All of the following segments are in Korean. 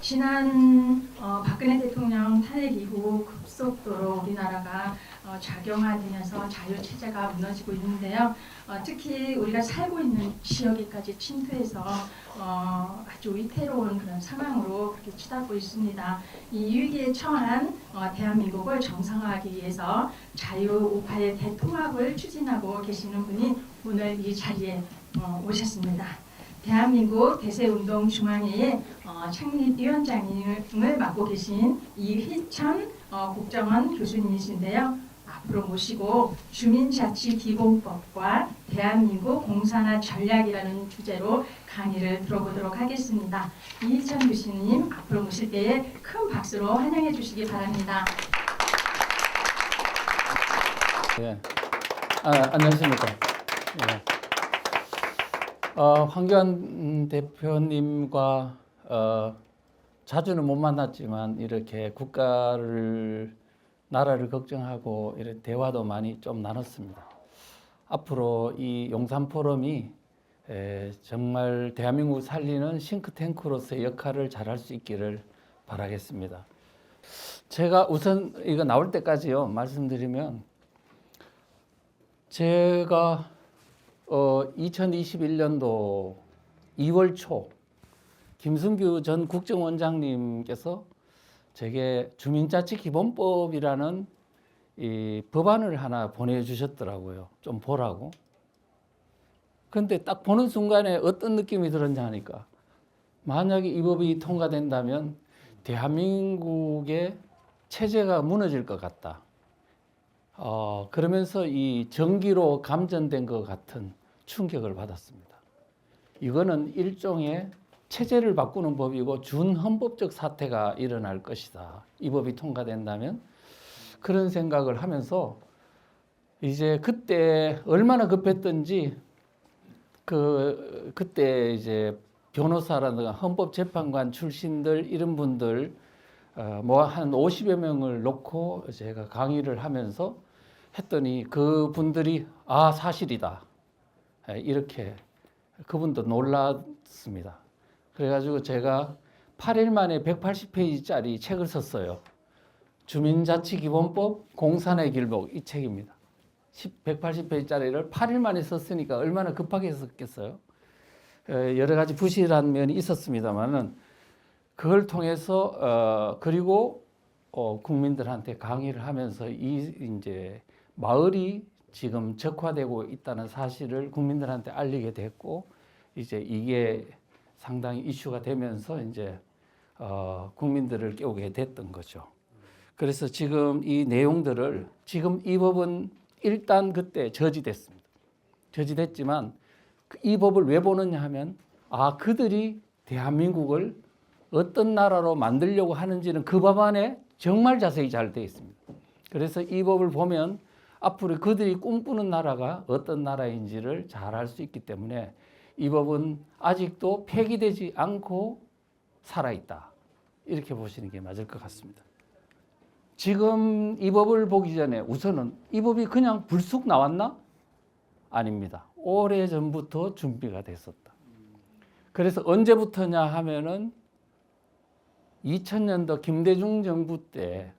지난 박근혜 대통령 탄핵 이후 급속도로 우리나라가 작용화되면서 자유체제가 무너지고 있는데요. 특히 우리가 살고 있는 지역에까지 침투해서 아주 위태로운 그런 상황으로 그렇게 치닫고 있습니다. 이 위기에 처한 대한민국을 정상화하기 위해서 자유우파의 대통합을 추진하고 계시는 분이 오늘 이 자리에 오셨습니다. 대한민국 대세운동 중앙회의 창립위원장을 맡고 계신 이휘천 국정원 교수님이신데요. 앞으로 모시고 주민자치기본법과 대한민국 공산화 전략이라는 주제로 강의를 들어보도록 하겠습니다. 이휘천 교수님 앞으로 모실 때에 큰 박수로 환영해 주시기 바랍니다. 예. 안녕하십니까. 예. 황교안 대표님과 자주는 못 만났지만 이렇게 나라를 걱정하고 이렇게 대화도 많이 좀 나눴습니다. 앞으로 이 용산 포럼이 정말 대한민국을 살리는 싱크탱크로서의 역할을 잘할 수 있기를 바라겠습니다. 제가 우선 이거 나올 때까지요 말씀드리면, 제가 2021년도 2월 초 김승규 전 국정원장님께서 제게 주민자치기본법이라는 이 법안을 하나 보내주셨더라고요. 좀 보라고. 근데 딱 보는 순간에 어떤 느낌이 들었냐 하니까, 만약에 이 법이 통과된다면 대한민국의 체제가 무너질 것 같다. 그러면서 이 전기로 감전된 것 같은 충격을 받았습니다. 이거는 일종의 체제를 바꾸는 법이고 준헌법적 사태가 일어날 것이다. 이 법이 통과된다면. 그런 생각을 하면서 이제 그때 얼마나 급했던지 그때 이제 변호사라든가 헌법재판관 출신들 이런 분들 뭐 한 50여 명을 놓고 제가 강의를 하면서 했더니 그 분들이 사실이다. 이렇게 그분도 놀랐습니다. 그래가지고 제가 8일 만에 180페이지짜리 책을 썼어요. 주민자치기본법 공산의 길목, 이 책입니다. 180페이지짜리를 8일 만에 썼으니까 얼마나 급하게 썼겠어요. 여러 가지 부실한 면이 있었습니다만은 그걸 통해서 그리고 국민들한테 강의를 하면서 이제 마을이 지금 적화되고 있다는 사실을 국민들한테 알리게 됐고, 이제 이게 상당히 이슈가 되면서 이제 국민들을 깨우게 됐던 거죠. 그래서 지금 이 내용들을, 지금 이 법은 일단 그때 저지됐습니다. 저지됐지만 이 법을 왜 보느냐 하면, 그들이 대한민국을 어떤 나라로 만들려고 하는지는 그 법안에 정말 자세히 잘 되어 있습니다. 그래서 이 법을 보면 앞으로 그들이 꿈꾸는 나라가 어떤 나라인지를 잘 알 수 있기 때문에 이 법은 아직도 폐기되지 않고 살아있다. 이렇게 보시는 게 맞을 것 같습니다. 지금 이 법을 보기 전에 우선은 이 법이 그냥 불쑥 나왔나? 아닙니다. 오래전부터 준비가 됐었다. 그래서 언제부터냐 하면은 2000년도 김대중 정부 때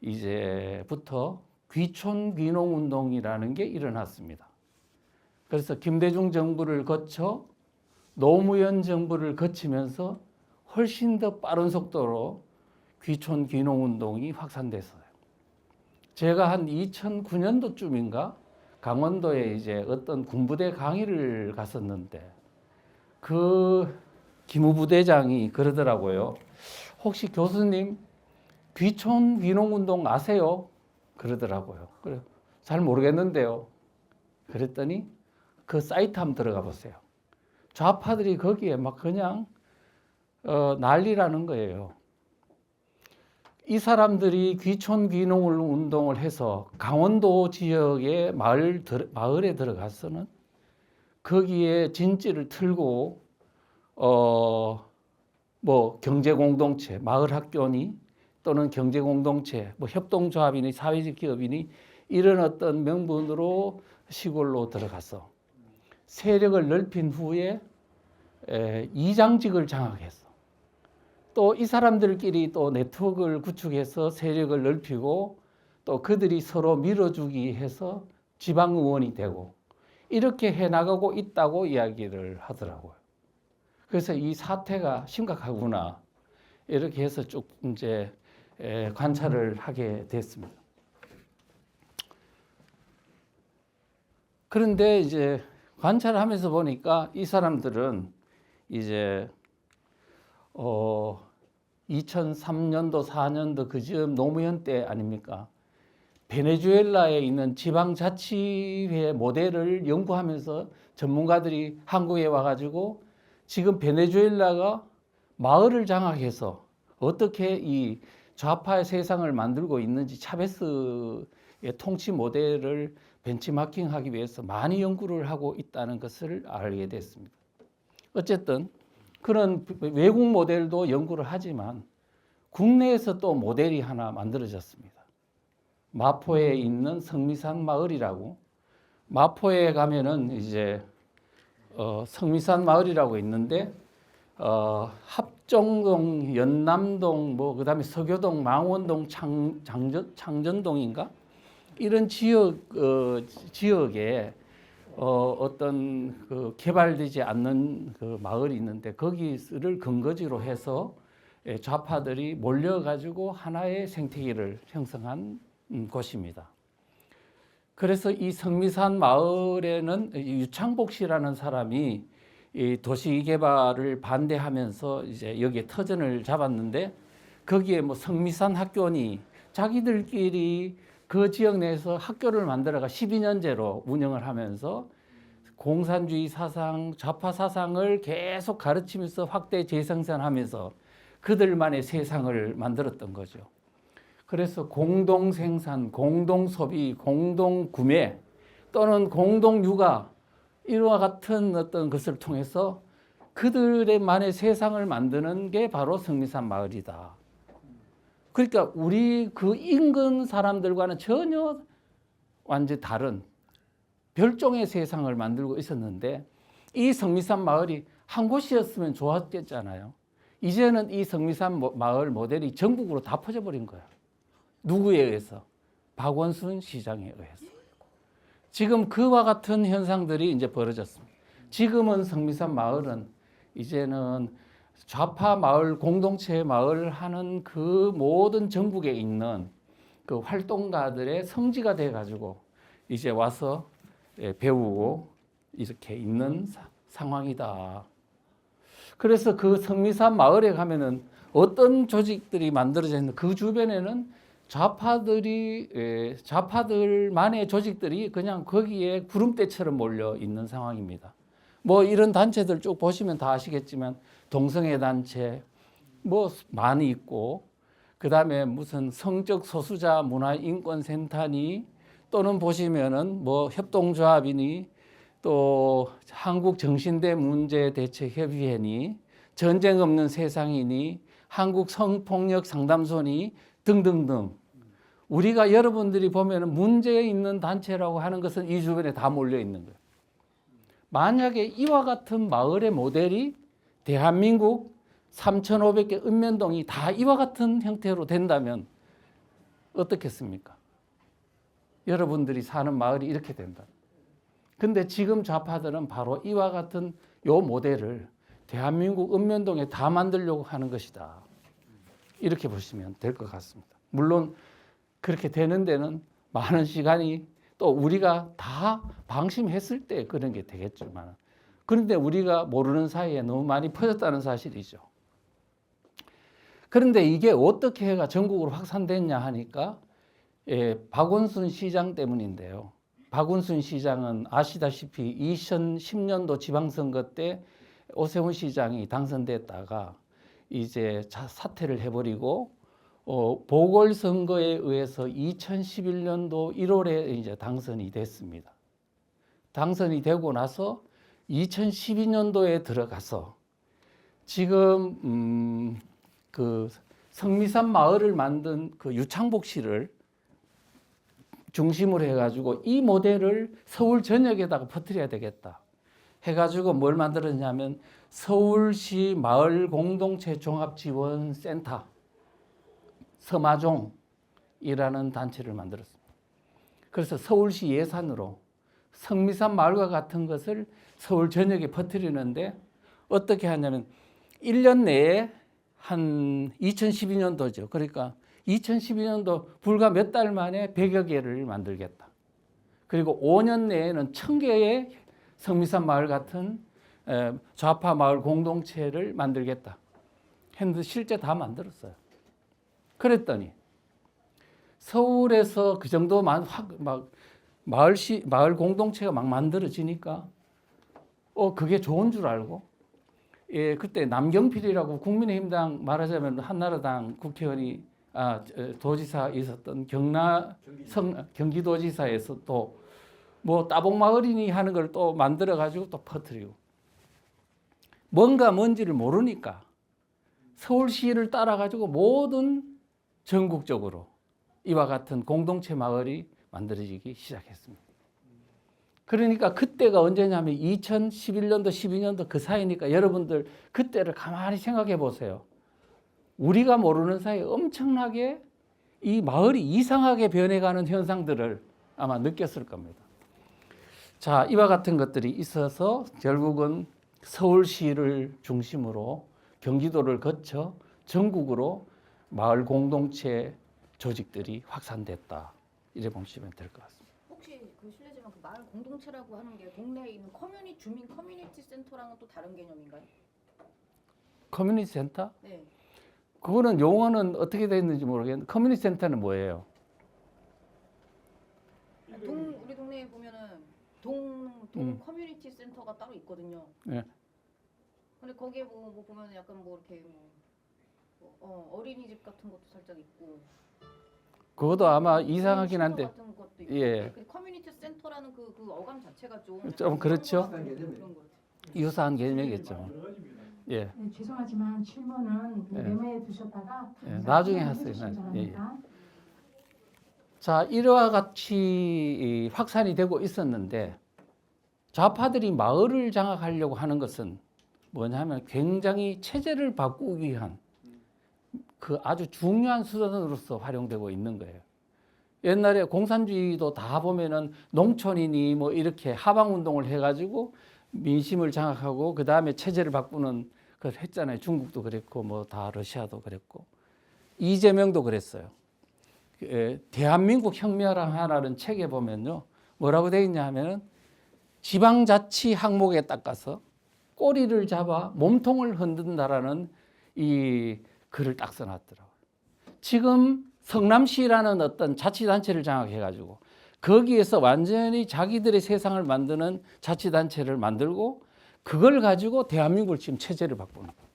이제부터 귀촌 귀농 운동이라는 게 일어났습니다. 그래서 김대중 정부를 거쳐 노무현 정부를 거치면서 훨씬 더 빠른 속도로 귀촌 귀농 운동이 확산됐어요. 제가 한 2009년도쯤인가 강원도에 이제 어떤 군부대 강의를 갔었는데 그 기무부대장이 그러더라고요. 혹시 교수님 귀촌 귀농운동 아세요? 그러더라고요. 그래, 잘 모르겠는데요. 그랬더니 그 사이트 한번 들어가 보세요. 좌파들이 거기에 막 그냥 난리라는 거예요. 이 사람들이 귀촌 귀농 운동을 해서 강원도 지역의 마을에 들어가서는 거기에 진지를 틀고 뭐 경제공동체, 마을학교니 또는 경제공동체, 뭐 협동조합이니 사회적 기업이니 이런 어떤 명분으로 시골로 들어가서 세력을 넓힌 후에 이장직을 장악했어. 또 이 사람들끼리 또 네트워크를 구축해서 세력을 넓히고 또 그들이 서로 밀어주기 해서 지방의원이 되고 이렇게 해나가고 있다고 이야기를 하더라고요. 그래서 이 사태가 심각하구나 이렇게 해서 쭉 이제 관찰을 하게 됐습니다. 그런데 이제 관찰하면서 보니까 이 사람들은 이제 2003년도 4년도 그즈음 노무현 때 아닙니까? 베네수엘라에 있는 지방자치회 모델을 연구하면서 전문가들이 한국에 와가지고 지금 베네수엘라가 마을을 장악해서 어떻게 이 좌파의 세상을 만들고 있는지 차베스의 통치 모델을 벤치마킹하기 위해서 많이 연구를 하고 있다는 것을 알게 됐습니다. 어쨌든 그런 외국 모델도 연구를 하지만 국내에서 또 모델이 하나 만들어졌습니다. 마포에 있는 성미산 마을이라고, 마포에 가면은 이제 성미산 마을이라고 있는데 합정동, 연남동, 뭐 그다음에 서교동, 망원동, 창전동인가 이런 지역에 어떤 그 개발되지 않는 그 마을이 있는데 거기를 근거지로 해서 좌파들이 몰려가지고 하나의 생태계를 형성한 곳입니다. 그래서 이 성미산 마을에는 유창복 씨라는 사람이 이 도시 개발을 반대하면서 이제 여기에 터전을 잡았는데 거기에 뭐 성미산 학교니 자기들끼리 그 지역 내에서 학교를 만들어가 12년제로 운영을 하면서 공산주의 사상, 좌파 사상을 계속 가르치면서 확대 재생산하면서 그들만의 세상을 만들었던 거죠. 그래서 공동 생산, 공동 소비, 공동 구매 또는 공동 육아 이와 같은 어떤 것을 통해서 그들만의 세상을 만드는 게 바로 성미산 마을이다. 그러니까 우리 그 인근 사람들과는 전혀 완전히 다른 별종의 세상을 만들고 있었는데 이 성미산 마을이 한 곳이었으면 좋았겠잖아요. 이제는 이 성미산 마을 모델이 전국으로 다 퍼져버린 거예요. 누구에 의해서? 박원순 시장에 의해서. 지금 그와 같은 현상들이 이제 벌어졌습니다. 지금은 성미산 마을은 이제는 좌파 마을, 공동체 마을 하는 그 모든 전국에 있는 그 활동가들의 성지가 돼가지고 이제 와서 배우고 이렇게 있는 상황이다. 그래서 그 성미산 마을에 가면은 어떤 조직들이 만들어져 있는 그 주변에는 좌파들만의 조직들이 그냥 거기에 구름대처럼 몰려 있는 상황입니다. 뭐 이런 단체들 쭉 보시면 다 아시겠지만 동성애 단체 뭐 많이 있고 그다음에 무슨 성적 소수자 문화인권센터니 또는 보시면은 뭐 협동조합이니 또 한국정신대문제대책협의회니 전쟁 없는 세상이니 한국성폭력상담소니 등등등 우리가 여러분들이 보면은 문제 있는 단체라고 하는 것은 이 주변에 다 몰려 있는 거예요. 만약에 이와 같은 마을의 모델이 대한민국 3,500개 읍면동이 다 이와 같은 형태로 된다면 어떻겠습니까? 여러분들이 사는 마을이 이렇게 된다. 근데 지금 좌파들은 바로 이와 같은 요 모델을 대한민국 읍면동에 다 만들려고 하는 것이다. 이렇게 보시면 될 것 같습니다. 물론 그렇게 되는 데는 많은 시간이 또 우리가 다 방심했을 때 그런 게 되겠지만 그런데 우리가 모르는 사이에 너무 많이 퍼졌다는 사실이죠. 그런데 이게 어떻게 해가 전국으로 확산됐냐 하니까 박원순 시장 때문인데요. 박원순 시장은 아시다시피 2010년도 지방선거 때 오세훈 시장이 당선됐다가 이제 사퇴를 해버리고 보궐선거에 의해서 2011년도 1월에 이제 당선이 됐습니다. 당선이 되고 나서 2012년도에 들어가서 지금 그 성미산 마을을 만든 그 유창복 씨를 중심으로 해가지고 이 모델을 서울 전역에다가 퍼뜨려야 되겠다 해가지고 뭘 만들었냐면 서울시 마을 공동체 종합지원센터 서마종이라는 단체를 만들었습니다. 그래서 서울시 예산으로 성미산 마을과 같은 것을 서울 전역에 퍼뜨리는데 어떻게 하냐면 1년 내에 한 2012년도죠. 그러니까 2012년도 불과 몇 달 만에 100여 개를 만들겠다. 그리고 5년 내에는 1000개의 성미산 마을 같은 좌파 마을 공동체를 만들겠다. 했는데 실제 다 만들었어요. 그랬더니 서울에서 그 정도 막 마을 공동체가 막 만들어지니까 그게 좋은 줄 알고 그때 남경필이라고 국민의힘당 말하자면 한나라당 국회의원이 도지사 있었던 경기도지사에서 또 뭐 따봉마을이니 하는 걸 또 만들어 가지고 또 퍼뜨리고 뭔지를 모르니까 서울시를 따라 가지고 모든 전국적으로 이와 같은 공동체 마을이 만들어지기 시작했습니다. 그러니까 그때가 언제냐면 2011년도 12년도 그 사이니까 여러분들 그때를 가만히 생각해 보세요. 우리가 모르는 사이에 엄청나게 이 마을이 이상하게 변해가는 현상들을 아마 느꼈을 겁니다. 자, 이와 같은 것들이 있어서 결국은 서울시를 중심으로 경기도를 거쳐 전국으로 마을 공동체 조직들이 확산됐다. 이래 보시면 될 것 같습니다. 혹시 실례지만 그 마을 공동체라고 하는 게 동네에 있는 주민 커뮤니티 센터랑은 또 다른 개념인가요? 커뮤니티 센터? 네. 그거는 용어는 어떻게 되어 있는지 모르겠는데 커뮤니티 센터는 뭐예요? 우리 동네에 보면은 커뮤니티 센터가 따로 있거든요. 네. 근데 거기에 뭐 보면 약간 뭐 이렇게 어린이집 같은 것도 살짝 있고. 그것도 아마 이상하긴 한데. 같은 것도 있고. 예. 그 커뮤니티 센터라는 그 어감 자체가 좀 그렇죠. 그런 것 같아요. 유사한 개념이겠죠. 예. 네, 죄송하지만 질문은 예. 메모해 두셨다가 나중에 하세요. 자, 이와 같이 확산이 되고 있었는데 좌파들이 마을을 장악하려고 하는 것은 뭐냐면 굉장히 체제를 바꾸기 위한 그 아주 중요한 수단으로서 활용되고 있는 거예요. 옛날에 공산주의도 다 보면은 농촌이니 뭐 이렇게 하방운동을 해가지고 민심을 장악하고 그 다음에 체제를 바꾸는 걸 했잖아요. 중국도 그랬고 뭐 다 러시아도 그랬고 이재명도 그랬어요. 대한민국 혁명하라는 책에 보면요 뭐라고 되어 있냐 하면은 지방자치 항목에 딱 가서 꼬리를 잡아 몸통을 흔든다라는 이 글을 딱 써놨더라고요. 지금 성남시라는 어떤 자치단체를 장악해가지고 거기에서 완전히 자기들의 세상을 만드는 자치단체를 만들고 그걸 가지고 대한민국을 지금 체제를 바꾸는 거예요.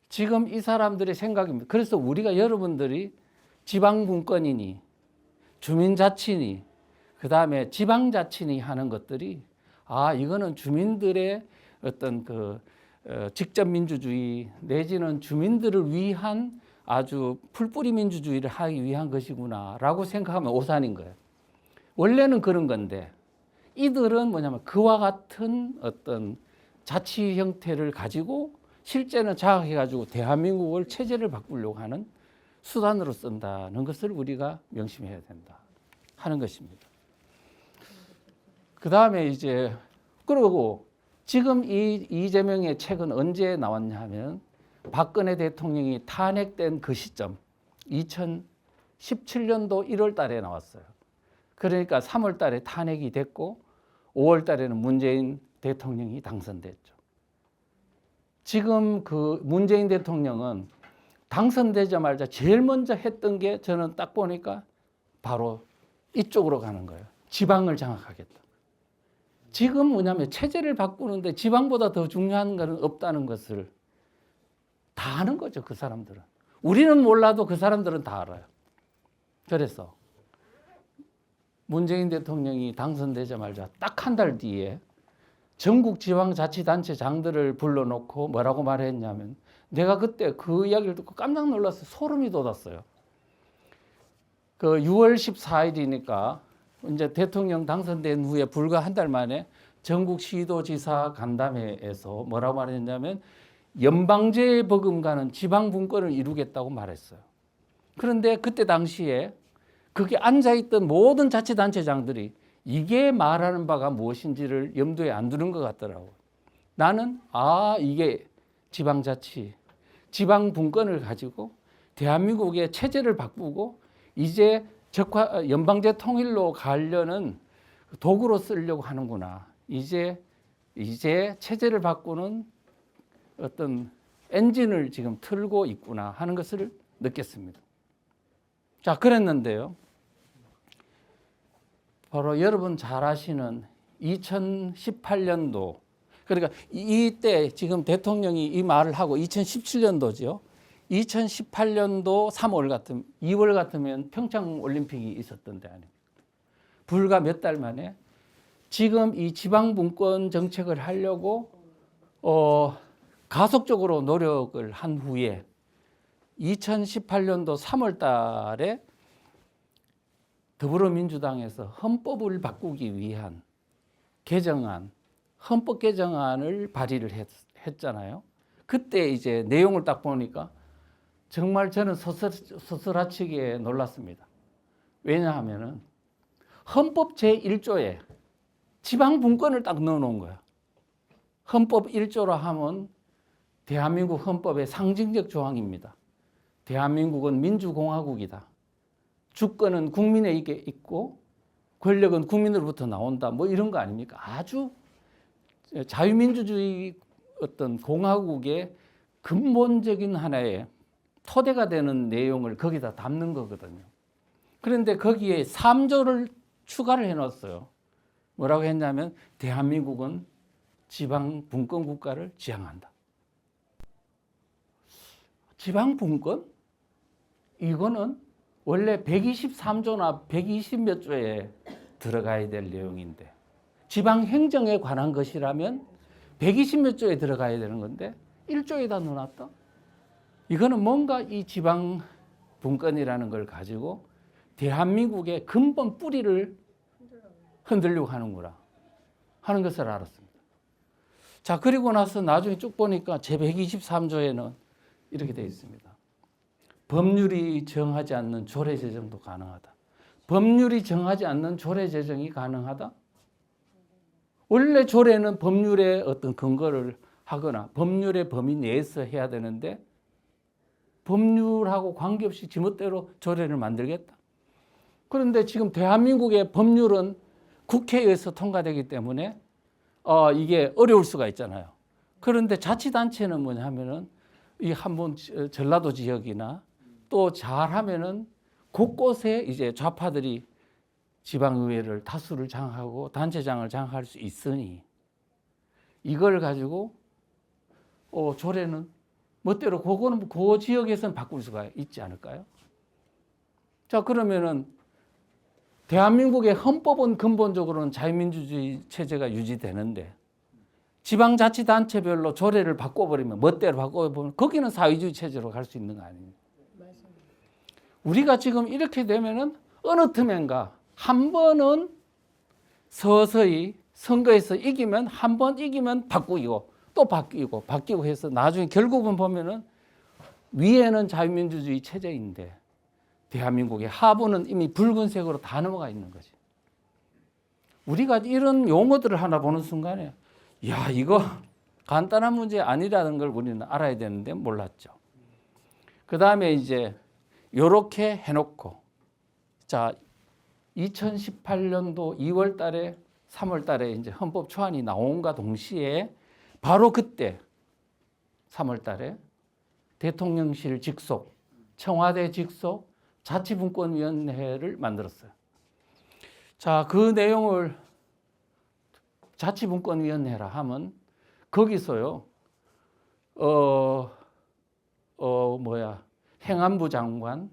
지금 이 사람들의 생각입니다. 그래서 우리가 여러분들이 지방분권이니 주민자치니 그 다음에 지방자치니 하는 것들이 이거는 주민들의 어떤 직접 민주주의 내지는 주민들을 위한 아주 풀뿌리 민주주의를 하기 위한 것이구나라고 생각하면 오산인 거예요. 원래는 그런 건데 이들은 뭐냐면 그와 같은 어떤 자치 형태를 가지고 실제는 장악해가지고 대한민국을 체제를 바꾸려고 하는 수단으로 쓴다는 것을 우리가 명심해야 된다 하는 것입니다. 그 다음에 이제 그러고 지금 이 이재명의 책은 언제 나왔냐 하면 박근혜 대통령이 탄핵된 그 시점 2017년도 1월 달에 나왔어요. 그러니까 3월 달에 탄핵이 됐고 5월 달에는 문재인 대통령이 당선됐죠. 지금 그 문재인 대통령은 당선되자마자 제일 먼저 했던 게 저는 딱 보니까 바로 이쪽으로 가는 거예요. 지방을 장악하겠다. 지금 뭐냐면 체제를 바꾸는데 지방보다 더 중요한 것은 없다는 것을 다 아는 거죠. 그 사람들은. 우리는 몰라도 그 사람들은 다 알아요. 그래서 문재인 대통령이 당선되자마자 딱 한 달 뒤에 전국 지방자치단체장들을 불러놓고 뭐라고 말했냐면 내가 그때 그 이야기를 듣고 깜짝 놀라서 소름이 돋았어요. 그 6월 14일이니까 이제 대통령 당선된 후에 불과 한 달 만에 전국 시도지사 간담회에서 뭐라고 말했냐면 연방제 버금가는 지방 분권을 이루겠다고 말했어요. 그런데 그때 당시에 거기 앉아있던 모든 자치단체장들이 이게 말하는 바가 무엇인지를 염두에 안 두는 것 같더라고요. 나는 이게 지방자치, 지방분권을 가지고 대한민국의 체제를 바꾸고 이제 연방제 통일로 가려는 도구로 쓰려고 하는구나. 이제 체제를 바꾸는 어떤 엔진을 지금 틀고 있구나 하는 것을 느꼈습니다. 자, 그랬는데요. 바로 여러분 잘 아시는 2018년도, 그러니까 이때 지금 대통령이 이 말을 하고 2017년도죠. 2018년도 2월 같으면 평창 올림픽이 있었던 데 아닙니까? 불과 몇 달 만에 지금 이 지방분권 정책을 하려고 가속적으로 노력을 한 후에 2018년도 3월 달에 더불어민주당에서 헌법을 바꾸기 위한 개정안, 헌법 개정안을 발의를 했잖아요. 그때 이제 내용을 딱 보니까 정말 저는 서스라치게 놀랐습니다. 왜냐하면은 헌법 제1조에 지방분권을 딱 넣어놓은 거야. 헌법 1조라 하면 대한민국 헌법의 상징적 조항입니다. 대한민국은 민주공화국이다. 주권은 국민에게 있고 권력은 국민으로부터 나온다. 뭐 이런 거 아닙니까? 아주 자유민주주의 어떤 공화국의 근본적인 하나의 토대가 되는 내용을 거기다 담는 거거든요. 그런데 거기에 3조를 추가를 해놨어요. 뭐라고 했냐면 대한민국은 지방 분권 국가를 지향한다. 지방 분권? 이거는 원래 123조나 120몇 조에 들어가야 될 내용인데 지방 행정에 관한 것이라면 120몇 조에 들어가야 되는 건데 1조에다 넣어놨다? 이거는 뭔가 이 지방 분권이라는 걸 가지고 대한민국의 근본 뿌리를 흔들려고 하는구나 하는 것을 알았습니다. 자, 그리고 나서 나중에 쭉 보니까 제123조에는 이렇게 되어 있습니다. 법률이 정하지 않는 조례 제정도 가능하다. 법률이 정하지 않는 조례 제정이 가능하다? 원래 조례는 법률의 어떤 근거를 하거나 법률의 범위 내에서 해야 되는데 법률하고 관계없이 지멋대로 조례를 만들겠다. 그런데 지금 대한민국의 법률은 국회에서 통과되기 때문에 이게 어려울 수가 있잖아요. 그런데 자치단체는 뭐냐면은 이 한번 전라도 지역이나 또 잘하면은 곳곳에 이제 좌파들이 지방의회를 다수를 장악하고 단체장을 장악할 수 있으니 이걸 가지고 조례는 멋대로 그거는 그 지역에서는 바꿀 수가 있지 않을까요? 자, 그러면은 대한민국의 헌법은 근본적으로는 자유민주주의 체제가 유지되는데 지방자치단체별로 조례를 바꿔버리면 멋대로 바꿔버리면 거기는 사회주의 체제로 갈 수 있는 거 아닙니까? 우리가 지금 이렇게 되면은 어느 틈엔가 한 번은 서서히 선거에서 이기면 한 번 이기면 바꾸고 또 바뀌고 해서 나중에 결국은 보면은 위에는 자유민주주의 체제인데 대한민국의 하부는 이미 붉은색으로 다 넘어가 있는 거지. 우리가 이런 용어들을 하나 보는 순간에 야, 이거 간단한 문제 아니라는 걸 우리는 알아야 되는데 몰랐죠. 그 다음에 이제 요렇게 해놓고 자 2018년도 2월 달에 3월 달에 이제 헌법 초안이 나온과 동시에 바로 그때 3월 달에 대통령실 직속, 청와대 직속 자치분권위원회를 만들었어요. 자, 그 내용을 자치분권위원회라 하면 거기서요, 행안부 장관,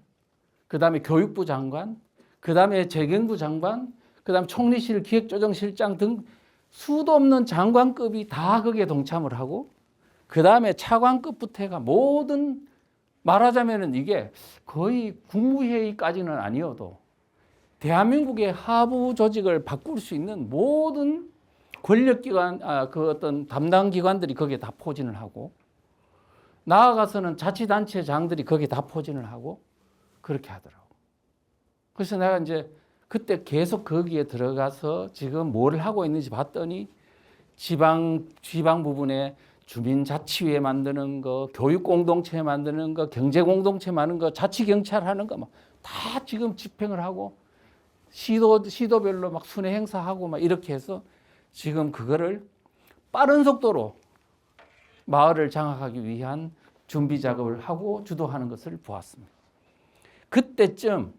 그 다음에 교육부 장관, 그 다음에 재경부 장관, 그 다음에 총리실 기획조정실장 등 수도 없는 장관급이 다 거기에 동참을 하고 그 다음에 차관급부터 해가 모든 말하자면은 이게 거의 국무회의까지는 아니어도 대한민국의 하부 조직을 바꿀 수 있는 모든 권력기관, 그 어떤 담당 기관들이 거기에 다 포진을 하고, 나아가서는 자치단체장들이 거기에 다 포진을 하고, 그렇게 하더라고. 그래서 내가 이제 그때 계속 거기에 들어가서 지금 뭘 하고 있는지 봤더니 지방 부분에 주민자치회 만드는 거, 교육공동체 만드는 거, 경제공동체 만드는 거, 자치경찰 하는 거 막 다 지금 집행을 하고 시도별로 막 순회 행사하고 막 이렇게 해서 지금 그거를 빠른 속도로 마을을 장악하기 위한 준비 작업을 하고 주도하는 것을 보았습니다. 그때쯤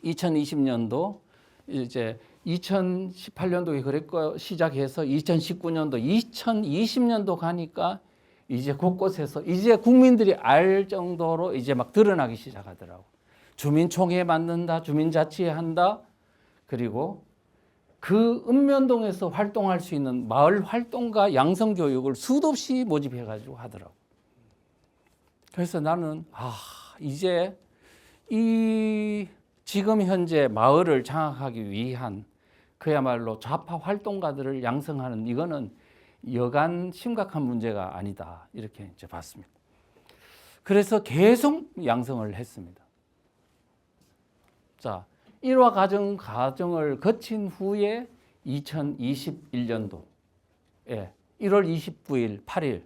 2020년도 이제 2018년도에 그랬고 시작해서 2019년도, 2020년도 가니까 이제 곳곳에서 이제 국민들이 알 정도로 이제 막 드러나기 시작하더라고. 주민총회 만든다, 주민자치회 한다. 그리고 그 읍면동에서 활동할 수 있는 마을 활동가 양성교육을 수도 없이 모집해가지고 하더라고. 그래서 나는 이제 이 지금 현재 마을을 장악하기 위한 그야말로 좌파 활동가들을 양성하는 이거는 여간 심각한 문제가 아니다. 이렇게 이제 봤습니다. 그래서 계속 양성을 했습니다. 자, 일화 과정을 거친 후에 2021년도 1월 29일, 8일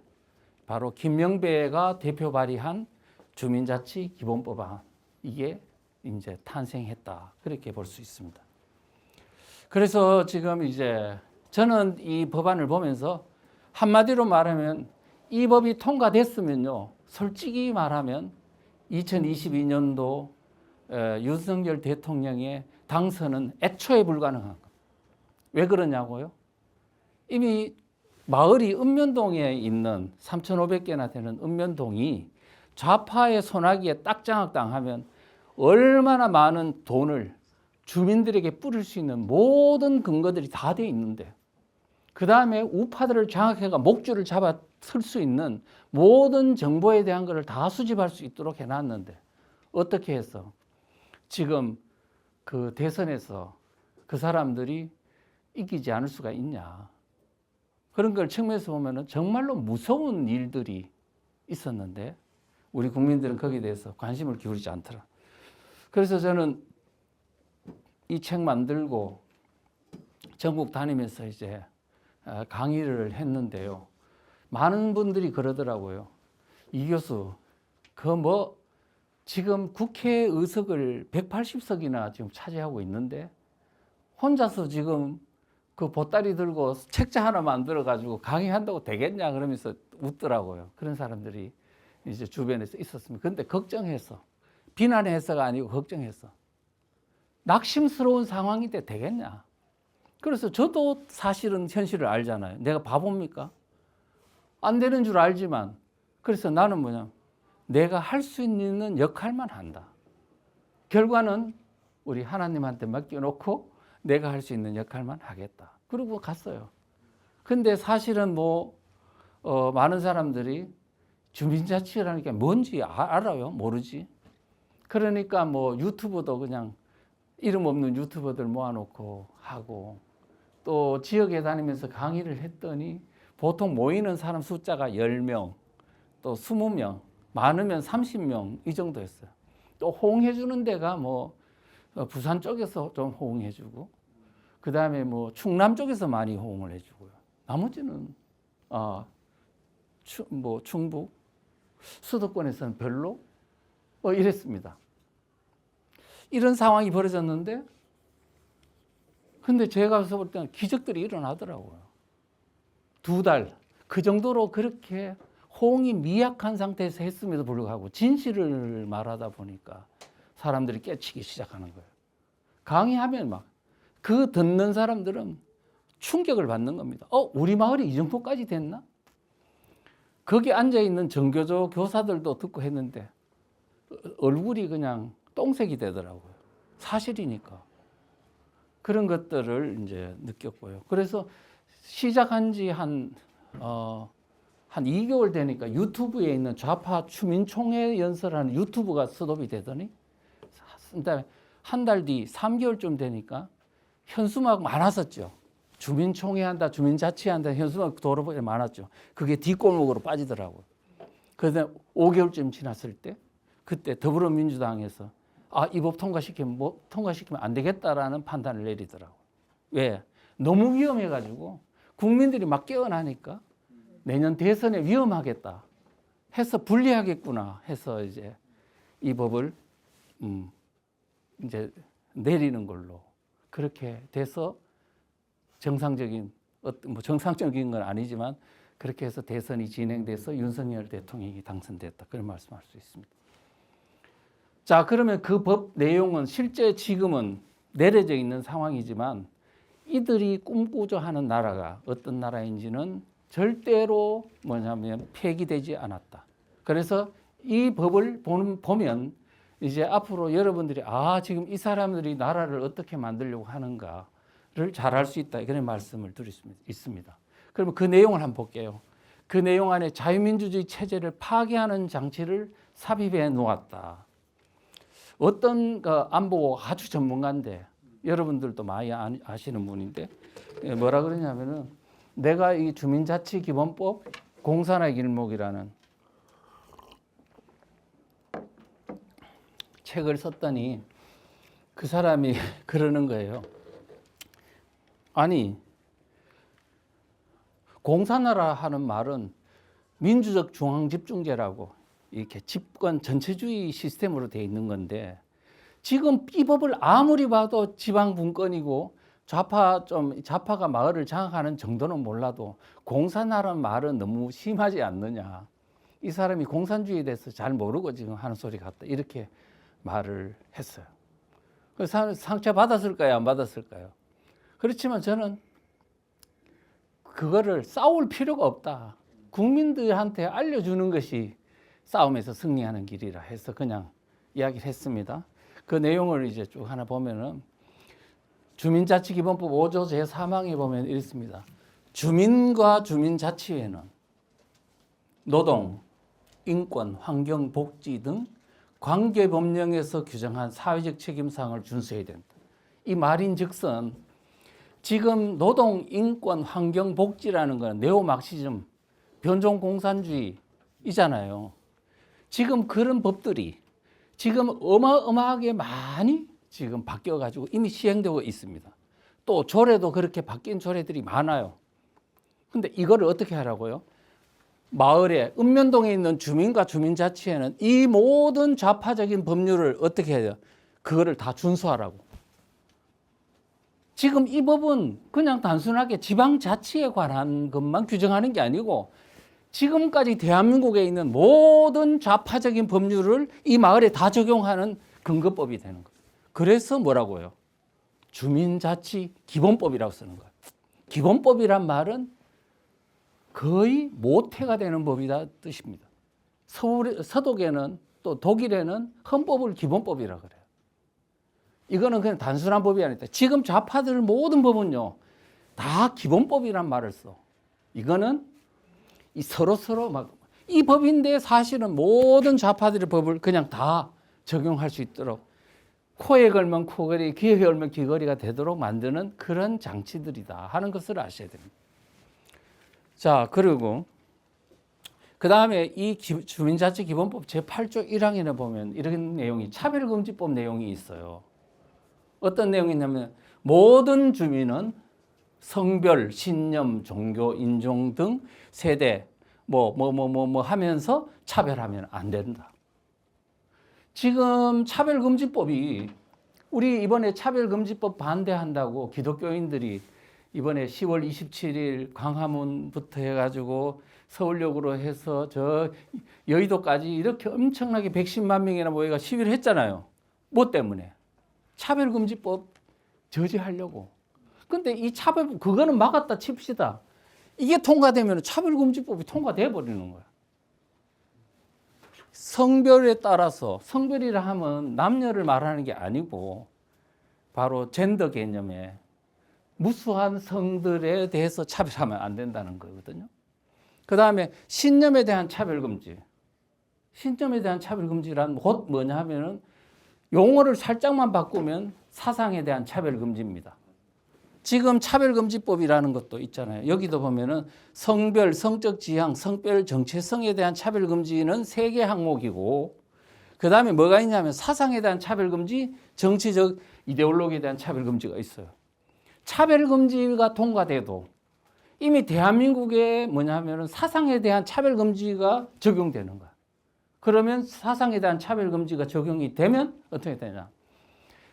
바로 김명배가 대표 발의한 주민자치 기본법안 이게 이제 탄생했다. 그렇게 볼 수 있습니다. 그래서 지금 이제 저는 이 법안을 보면서 한마디로 말하면 이 법이 통과됐으면요. 솔직히 말하면 2022년도 윤석열 대통령의 당선은 애초에 불가능한 겁니다. 왜 그러냐고요? 이미 마을이 읍면동에 있는 3,500개나 되는 읍면동이 좌파의 손아귀에 딱 장악당하면 얼마나 많은 돈을 주민들에게 뿌릴 수 있는 모든 근거들이 다 돼 있는데 그 다음에 우파들을 장악해가 목줄을 잡아 쓸 수 있는 모든 정보에 대한 것을 다 수집할 수 있도록 해놨는데 어떻게 해서 지금 그 대선에서 그 사람들이 이기지 않을 수가 있냐. 그런 걸 측면에서 보면 정말로 무서운 일들이 있었는데 우리 국민들은 거기에 대해서 관심을 기울이지 않더라. 그래서 저는 이 책 만들고 전국 다니면서 이제 강의를 했는데요. 많은 분들이 그러더라고요. 이 교수, 지금 국회 의석을 180석이나 지금 차지하고 있는데 혼자서 지금 그 보따리 들고 책자 하나 만들어가지고 강의한다고 되겠냐 그러면서 웃더라고요. 그런 사람들이 이제 주변에서 있었습니다. 그런데 걱정해서 비난해서가 아니고 걱정해서 낙심스러운 상황인데 되겠냐. 그래서 저도 사실은 현실을 알잖아요. 내가 바보입니까? 안 되는 줄 알지만 그래서 나는 뭐냐. 내가 할 수 있는 역할만 한다. 결과는 우리 하나님한테 맡겨놓고 내가 할 수 있는 역할만 하겠다. 그리고 갔어요. 근데 사실은 많은 사람들이 주민자치라는 게 뭔지 알아요? 모르지? 그러니까 유튜브도 그냥 이름 없는 유튜버들 모아놓고 하고 또 지역에 다니면서 강의를 했더니 보통 모이는 사람 숫자가 10명, 또 20명, 많으면 30명 이 정도였어요. 또 호응해 주는 데가 부산 쪽에서 좀 호응해 주고 그 다음에 충남 쪽에서 많이 호응을 해주고요. 나머지는 충북 수도권에서는 별로 이랬습니다. 이런 상황이 벌어졌는데 근데 제가 가서 볼 때는 기적들이 일어나더라고요. 2달 그 정도로 그렇게 호응이 미약한 상태에서 했음에도 불구하고 진실을 말하다 보니까 사람들이 깨치기 시작하는 거예요. 강의하면 그 듣는 사람들은 충격을 받는 겁니다. 우리 마을이 이 정도까지 됐나? 거기 앉아있는 정교조 교사들도 듣고 했는데 얼굴이 그냥 똥색이 되더라고요. 사실이니까. 그런 것들을 이제 느꼈고요. 그래서 시작한 지 한 2개월 되니까 유튜브에 있는 좌파 주민총회 연설하는 유튜브가 스톱이 되더니 한 달 뒤 3개월쯤 되니까 현수막 많았었죠. 주민총회 한다, 주민자치한다 현수막 도로에 많았죠. 그게 뒷골목으로 빠지더라고요. 그런데 5개월쯤 지났을 때 그때 더불어민주당에서 이 법 통과시키면 안 되겠다라는 판단을 내리더라고요. 왜? 너무 위험해가지고 국민들이 막 깨어나니까 내년 대선에 위험하겠다 해서 불리하겠구나 해서 이제 이 법을 이제 내리는 걸로 그렇게 돼서 정상적인 건 아니지만 그렇게 해서 대선이 진행돼서 윤석열 대통령이 당선됐다. 그런 말씀할 수 있습니다. 자, 그러면 그 법 내용은 실제 지금은 내려져 있는 상황이지만 이들이 꿈꾸자 하는 나라가 어떤 나라인지는 절대로 뭐냐면 폐기되지 않았다. 그래서 이 법을 보면 이제 앞으로 여러분들이 지금 이 사람들이 나라를 어떻게 만들려고 하는가를 잘 알 수 있다. 그런 말씀을 드릴 수 있습니다. 그러면 그 내용을 한번 볼게요. 그 내용 안에 자유민주주의 체제를 파괴하는 장치를 삽입해 놓았다. 어떤 안보 아주 전문가인데 여러분들도 많이 아시는 분인데 뭐라 그러냐면은 내가 이 주민자치기본법 공산화 길목이라는 책을 썼더니 그 사람이 그러는 거예요. 아니 공산화라 하는 말은 민주적 중앙집중제라고 이렇게 집권 전체주의 시스템으로 되어 있는 건데 지금 이 법을 아무리 봐도 지방 분권이고 좌파가 마을을 장악하는 정도는 몰라도 공산화라는 말은 너무 심하지 않느냐. 이 사람이 공산주의에 대해서 잘 모르고 지금 하는 소리 같다. 이렇게 말을 했어요. 그래서 상처 받았을까요? 안 받았을까요? 그렇지만 저는 그거를 싸울 필요가 없다. 국민들한테 알려주는 것이 싸움에서 승리하는 길이라 해서 그냥 이야기를 했습니다. 그 내용을 이제 쭉 하나 보면은 주민자치기본법 5조 제3항에 보면 이렇습니다. 주민과 주민자치회는 노동, 인권, 환경, 복지 등 관계법령에서 규정한 사회적 책임사항을 준수해야 된다. 이 말인즉슨 지금 노동, 인권, 환경, 복지라는 건 네오마르크시즘, 변종공산주의이잖아요. 지금 그런 법들이 지금 어마어마하게 많이 지금 바뀌어가지고 이미 시행되고 있습니다. 또 조례도 그렇게 바뀐 조례들이 많아요. 근데 이거를 어떻게 하라고요? 마을에 읍면동에 있는 주민과 주민자치회는 이 모든 좌파적인 법률을 어떻게 해야 돼요? 그거를 다 준수하라고. 지금 이 법은 그냥 단순하게 지방자치에 관한 것만 규정하는 게 아니고 지금까지 대한민국에 있는 모든 좌파적인 법률을 이 마을에 다 적용하는 근거법이 되는 거예요. 그래서 뭐라고요? 주민자치 기본법이라고 쓰는 거예요. 기본법이란 말은 거의 모태가 되는 법이다 뜻입니다. 서독에는 또 독일에는 헌법을 기본법이라 그래요. 이거는 그냥 단순한 법이 아니다. 지금 좌파들 모든 법은요 다 기본법이란 말을 써. 이거는 이 서로 막 이 법인데 사실은 모든 좌파들의 법을 그냥 다 적용할 수 있도록 코에 걸면 코걸이, 귀에 걸면 귀걸이가 되도록 만드는 그런 장치들이다 하는 것을 아셔야 됩니다. 자, 그리고 그 다음에 이 주민자치기본법 제8조 1항에 보면 이런 내용이 차별금지법 내용이 있어요. 어떤 내용이 있냐면 모든 주민은 성별, 신념, 종교, 인종 등 세대 하면서 차별하면 안 된다. 지금 차별금지법이 우리 이번에 차별금지법 반대한다고 기독교인들이 이번에 10월 27일 광화문부터 해가지고 서울역으로 해서 저 여의도까지 이렇게 엄청나게 110만 명이나 모여가 시위를 했잖아요. 뭐 때문에? 차별금지법 저지하려고. 근데 이 그거는 막았다 칩시다. 이게 통과되면 차별금지법이 통과돼 버리는 거야. 성별에 따라서, 성별이라 하면 남녀를 말하는 게 아니고 바로 젠더 개념에 무수한 성들에 대해서 차별하면 안 된다는 거거든요. 그 다음에 신념에 대한 차별금지. 신념에 대한 차별금지란 곧 뭐냐 하면은 용어를 살짝만 바꾸면 사상에 대한 차별금지입니다. 지금 차별금지법이라는 것도 있잖아요. 여기도 보면은 성별, 성적 지향, 성별 정체성에 대한 차별금지는 3개 항목이고, 그 다음에 뭐가 있냐면 사상에 대한 차별금지, 정치적 이데올로기에 대한 차별금지가 있어요. 차별금지가 통과돼도 이미 대한민국에 뭐냐면은 사상에 대한 차별금지가 적용되는 거야. 그러면 사상에 대한 차별금지가 적용이 되면 어떻게 되냐?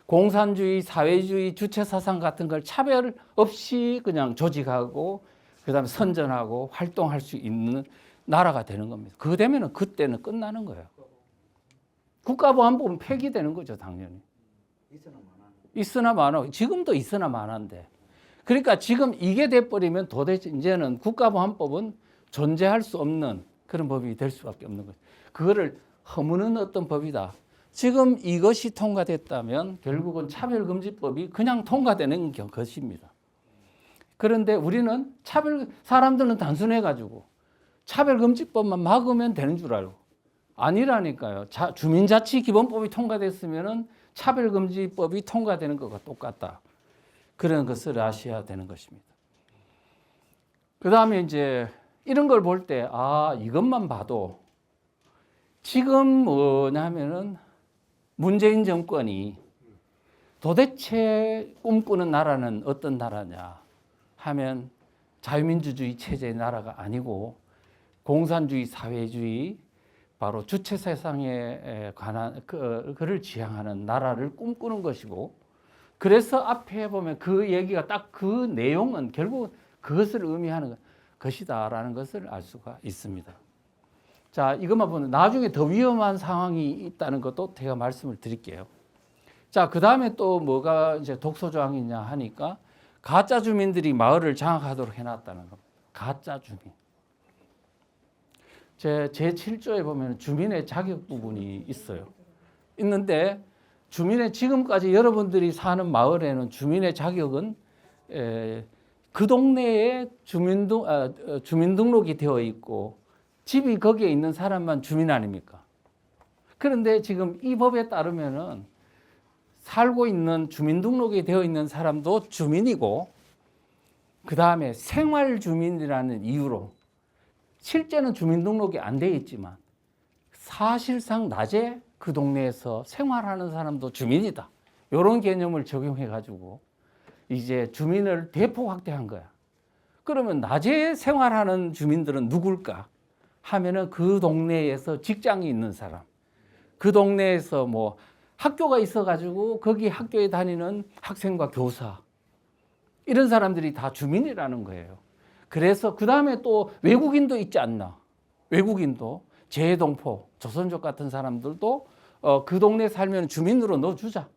공산주의, 사회주의, 주체사상 같은 걸 차별 없이 그냥 조직하고 그다음에 선전하고 활동할 수 있는 나라가 되는 겁니다. 그거 되면은 그때는 끝나는 거예요. 국가보안법은 폐기되는 거죠, 당연히. 있으나 마나. 지금도 있으나 마나인데. 그러니까 지금 이게 돼버리면 도대체 이제는 국가보안법은 존재할 수 없는 그런 법이 될 수밖에 없는 거예요. 그거를 허무는 어떤 법이다. 지금 이것이 통과됐다면 결국은 차별금지법이 그냥 통과되는 것입니다. 그런데 우리는 사람들은 단순해가지고 차별금지법만 막으면 되는 줄 알고 아니라니까요. 주민자치기본법이 통과됐으면 차별금지법이 통과되는 것과 똑같다. 그런 것을 아셔야 되는 것입니다. 그 다음에 이제 이런 걸 볼 때, 이것만 봐도 지금 뭐냐면은 문재인 정권이 도대체 꿈꾸는 나라는 어떤 나라냐 하면 자유민주주의 체제의 나라가 아니고 공산주의, 사회주의, 바로 주체사상에 관한 그를 지향하는 나라를 꿈꾸는 것이고, 그래서 앞에 보면 그 얘기가 딱 그 내용은 결국 그것을 의미하는 것이다라는 것을 알 수가 있습니다. 자, 이것만 보면 나중에 더 위험한 상황이 있다는 것도 제가 말씀을 드릴게요. 자, 그 다음에 또 뭐가 이제 독소조항이냐 하니까 가짜 주민들이 마을을 장악하도록 해놨다는 겁니다. 가짜 주민. 제 7조에 보면 주민의 자격 부분이 있어요. 있는데 주민의 지금까지 여러분들이 사는 마을에는 주민의 자격은 그 동네에 주민등록이 되어 있고 집이 거기에 있는 사람만 주민 아닙니까? 그런데 지금 이 법에 따르면은 살고 있는 주민등록이 되어 있는 사람도 주민이고, 그 다음에 생활주민이라는 이유로 실제는 주민등록이 안 되어 있지만 사실상 낮에 그 동네에서 생활하는 사람도 주민이다. 이런 개념을 적용해가지고 이제 주민을 대폭 확대한 거야. 그러면 낮에 생활하는 주민들은 누굴까? 하면은 그 동네에서 직장이 있는 사람, 그 동네에서 뭐 학교가 있어가지고 거기 학교에 다니는 학생과 교사, 이런 사람들이 다 주민이라는 거예요. 그래서 그 다음에 또 외국인도 있지 않나? 외국인도 재동포, 조선족 같은 사람들도 그 동네에 살면 주민으로 넣어주자.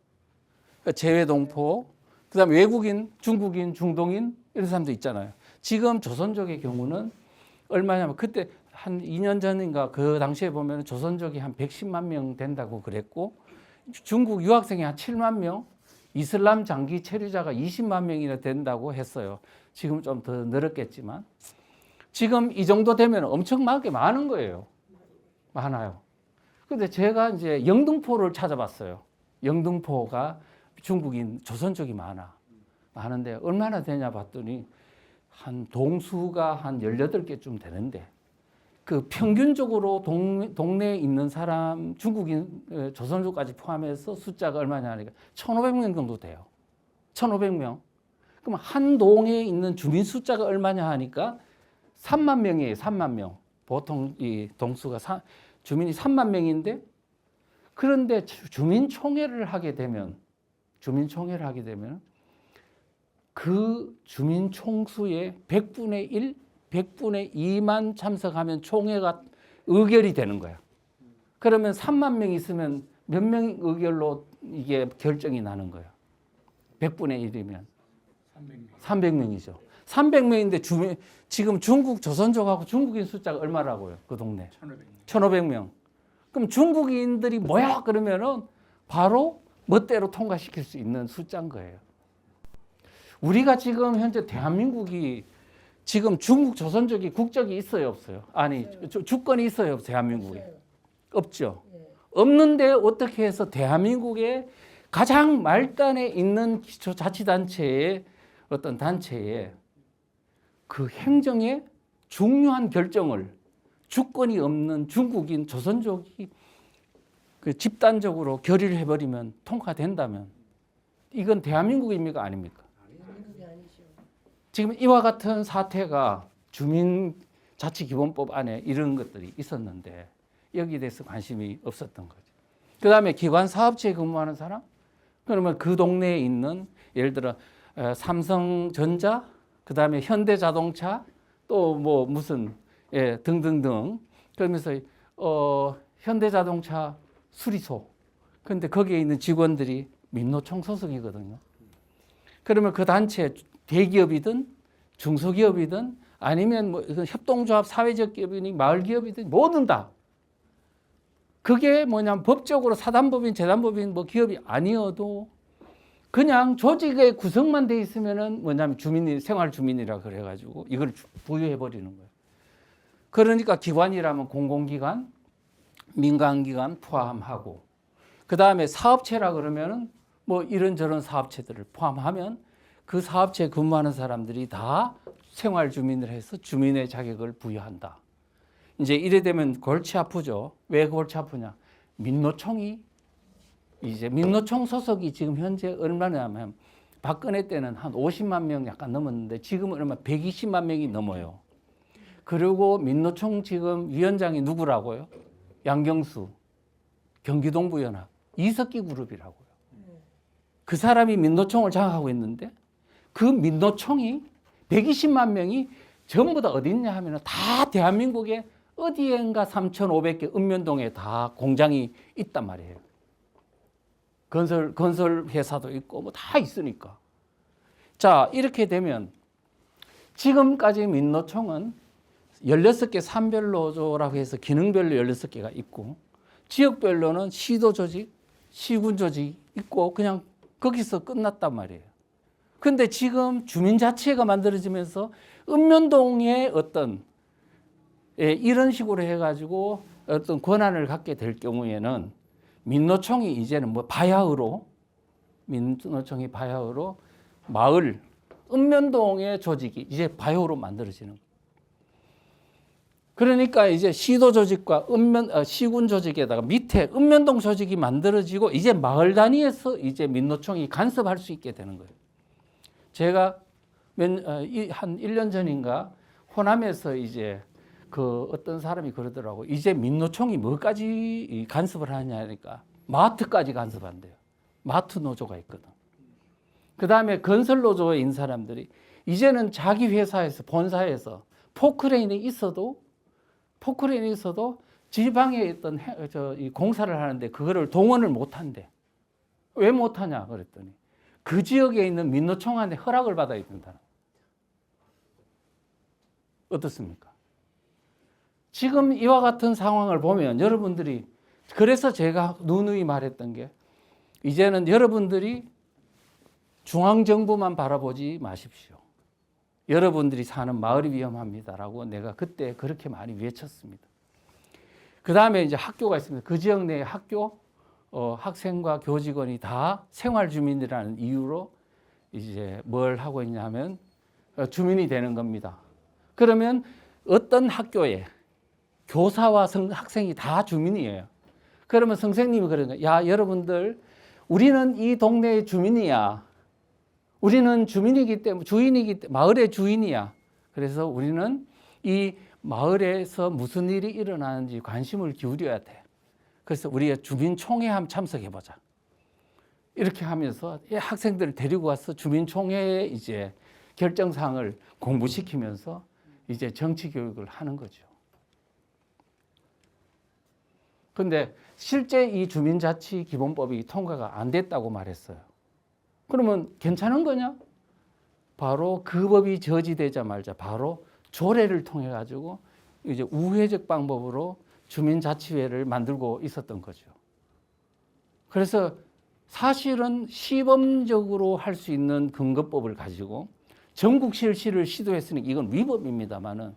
그러니까 재외동포, 그 다음에 외국인, 중국인, 중동인 이런 사람도 있잖아요. 지금 조선족의 경우는 얼마냐면 그때 한 2년 전인가 그 당시에 보면 조선족이 한 110만 명 된다고 그랬고, 중국 유학생이 한 7만 명, 이슬람 장기 체류자가 20만 명이나 된다고 했어요. 지금 좀 더 늘었겠지만 지금 이 정도 되면 엄청나게 많은 거예요. 많아요. 근데 제가 이제 영등포를 찾아봤어요. 영등포가 중국인 조선족이 많은데 얼마나 되냐 봤더니 한 동수가 한 18개쯤 되는데 그 평균적으로 동네에 있는 사람 중국인 조선족까지 포함해서 숫자가 얼마냐 하니까 1,500명 정도 돼요. 1,500명. 그럼 한 동에 있는 주민 숫자가 얼마냐 하니까 3만 명이에요. 3만 명. 보통 이 동수가 주민이 3만 명인데, 그런데 주민총회를 하게 되면 그 주민 총수의 100분의 1, 100분의 2만 참석하면 총회가 의결이 되는 거야. 그러면 3만 명 있으면 몇 명 의결로 이게 결정이 나는 거야. 100분의 1이면 300명이죠. 300명인데 지금 중국 조선족하고 중국인 숫자가 얼마라고요? 그 동네 1,500명. 그럼 중국인들이 뭐야? 그러면은 바로 멋대로 통과시킬 수 있는 숫자인 거예요. 우리가 지금 현재 대한민국이 지금 중국 조선족이 국적이 있어요, 없어요? 아니, 주권이 있어요, 대한민국에? 없죠. 없는데 어떻게 해서 대한민국의 가장 말단에 있는 자치단체에 어떤 단체에 그 행정의 중요한 결정을 주권이 없는 중국인 조선족이 그 집단적으로 결의를 해버리면 통과된다면 이건 대한민국입니까 아닙니까? 지금 이와 같은 사태가 주민자치기본법 안에 이런 것들이 있었는데 여기에 대해서 관심이 없었던 거죠. 그 다음에 기관 사업체에 근무하는 사람? 그러면 그 동네에 있는 예를 들어 삼성전자, 그 다음에 현대자동차, 또 뭐 무슨 등등등. 그러면서 현대자동차 수리소. 그런데 거기에 있는 직원들이 민노총 소속이거든요. 그러면 그 단체 대기업이든 중소기업이든 아니면 뭐 협동조합 사회적 기업이니 마을 기업이든 뭐든 다 그게 뭐냐면 법적으로 사단법인 재단법인 뭐 기업이 아니어도 그냥 조직의 구성만 돼 있으면은 뭐냐면 주민이 생활 주민이라 그래가지고 이걸 부여해 버리는 거예요. 그러니까 기관이라면 공공기관, 민간기관 포함하고 그 다음에 사업체라 그러면은 뭐 이런저런 사업체들을 포함하면 그 사업체에 근무하는 사람들이 다 생활 주민을 해서 주민의 자격을 부여한다. 이제 이래 되면 골치 아프죠. 왜 골치 아프냐? 민노총이 이제 민노총 소속이 지금 현재 얼마냐면 박근혜 때는 한 50만 명 약간 넘었는데 지금은 얼마 120만 명이 넘어요. 그리고 민노총 지금 위원장이 누구라고요? 양경수 경기동부연합 이석기 그룹이라고요. 그 사람이 민노총을 장악하고 있는데 그 민노총이 120만 명이 전부 다 어디 있냐 하면 다 대한민국에 어디엔가 3,500개 읍면동에 다 공장이 있단 말이에요. 건설 회사도 있고 뭐 다 있으니까. 자, 이렇게 되면 지금까지 민노총은 16개 산별노조라고 해서 기능별로 16개가 있고 지역별로는 시도 조직, 시군 조직 있고 그냥 거기서 끝났단 말이에요. 근데 지금 주민자치회가 만들어지면서 읍면동의 어떤 이런 식으로 해가지고 어떤 권한을 갖게 될 경우에는 민노총이 이제는 뭐 바야흐로 민노총이 바야흐로 마을 읍면동의 조직이 이제 바야흐로 만들어지는 거예요. 그러니까 이제 시도 조직과 시군 조직에다가 밑에 읍면동 조직이 만들어지고 이제 마을 단위에서 이제 민노총이 간섭할 수 있게 되는 거예요. 제가 한 1년 전인가 호남에서 이제 그 어떤 사람이 그러더라고. 이제 민노총이 뭐까지 간섭을 하냐니까 마트까지 간섭한대요. 마트 노조가 있거든. 그 다음에 건설 노조에 있는 사람들이 이제는 자기 회사에서 본사에서 포크레인이 있어도 지방에 있던 이 공사를 하는데 그거를 동원을 못 한대. 왜 못 하냐 그랬더니 그 지역에 있는 민노총한테 허락을 받아야 된다. 어떻습니까? 지금 이와 같은 상황을 보면 여러분들이 그래서 제가 누누이 말했던 게 이제는 여러분들이 중앙정부만 바라보지 마십시오. 여러분들이 사는 마을이 위험합니다라고 내가 그때 그렇게 많이 외쳤습니다. 그 다음에 이제 학교가 있습니다. 그 지역 내 학교 학생과 교직원이 다 생활주민이라는 이유로 이제 뭘 하고 있냐면 주민이 되는 겁니다. 그러면 어떤 학교에 교사와 학생이 다 주민이에요. 그러면 선생님이 그러는 거예요. 야, 여러분들 우리는 이 동네의 주민이야. 우리는 주민이기 때문에 주인이기 때문에 마을의 주인이야. 그래서 우리는 이 마을에서 무슨 일이 일어나는지 관심을 기울여야 돼. 그래서 우리가 주민총회 한번 참석해보자. 이렇게 하면서 학생들을 데리고 와서 주민총회에 이제 결정사항을 공부시키면서 이제 정치 교육을 하는 거죠. 그런데 실제 이 주민자치기본법이 통과가 안 됐다고 말했어요. 그러면 괜찮은 거냐? 바로 그 법이 저지되자마자 바로 조례를 통해 가지고 이제 우회적 방법으로 주민자치회를 만들고 있었던 거죠. 그래서 사실은 시범적으로 할 수 있는 근거법을 가지고 전국 실시를 시도했으니 이건 위법입니다만은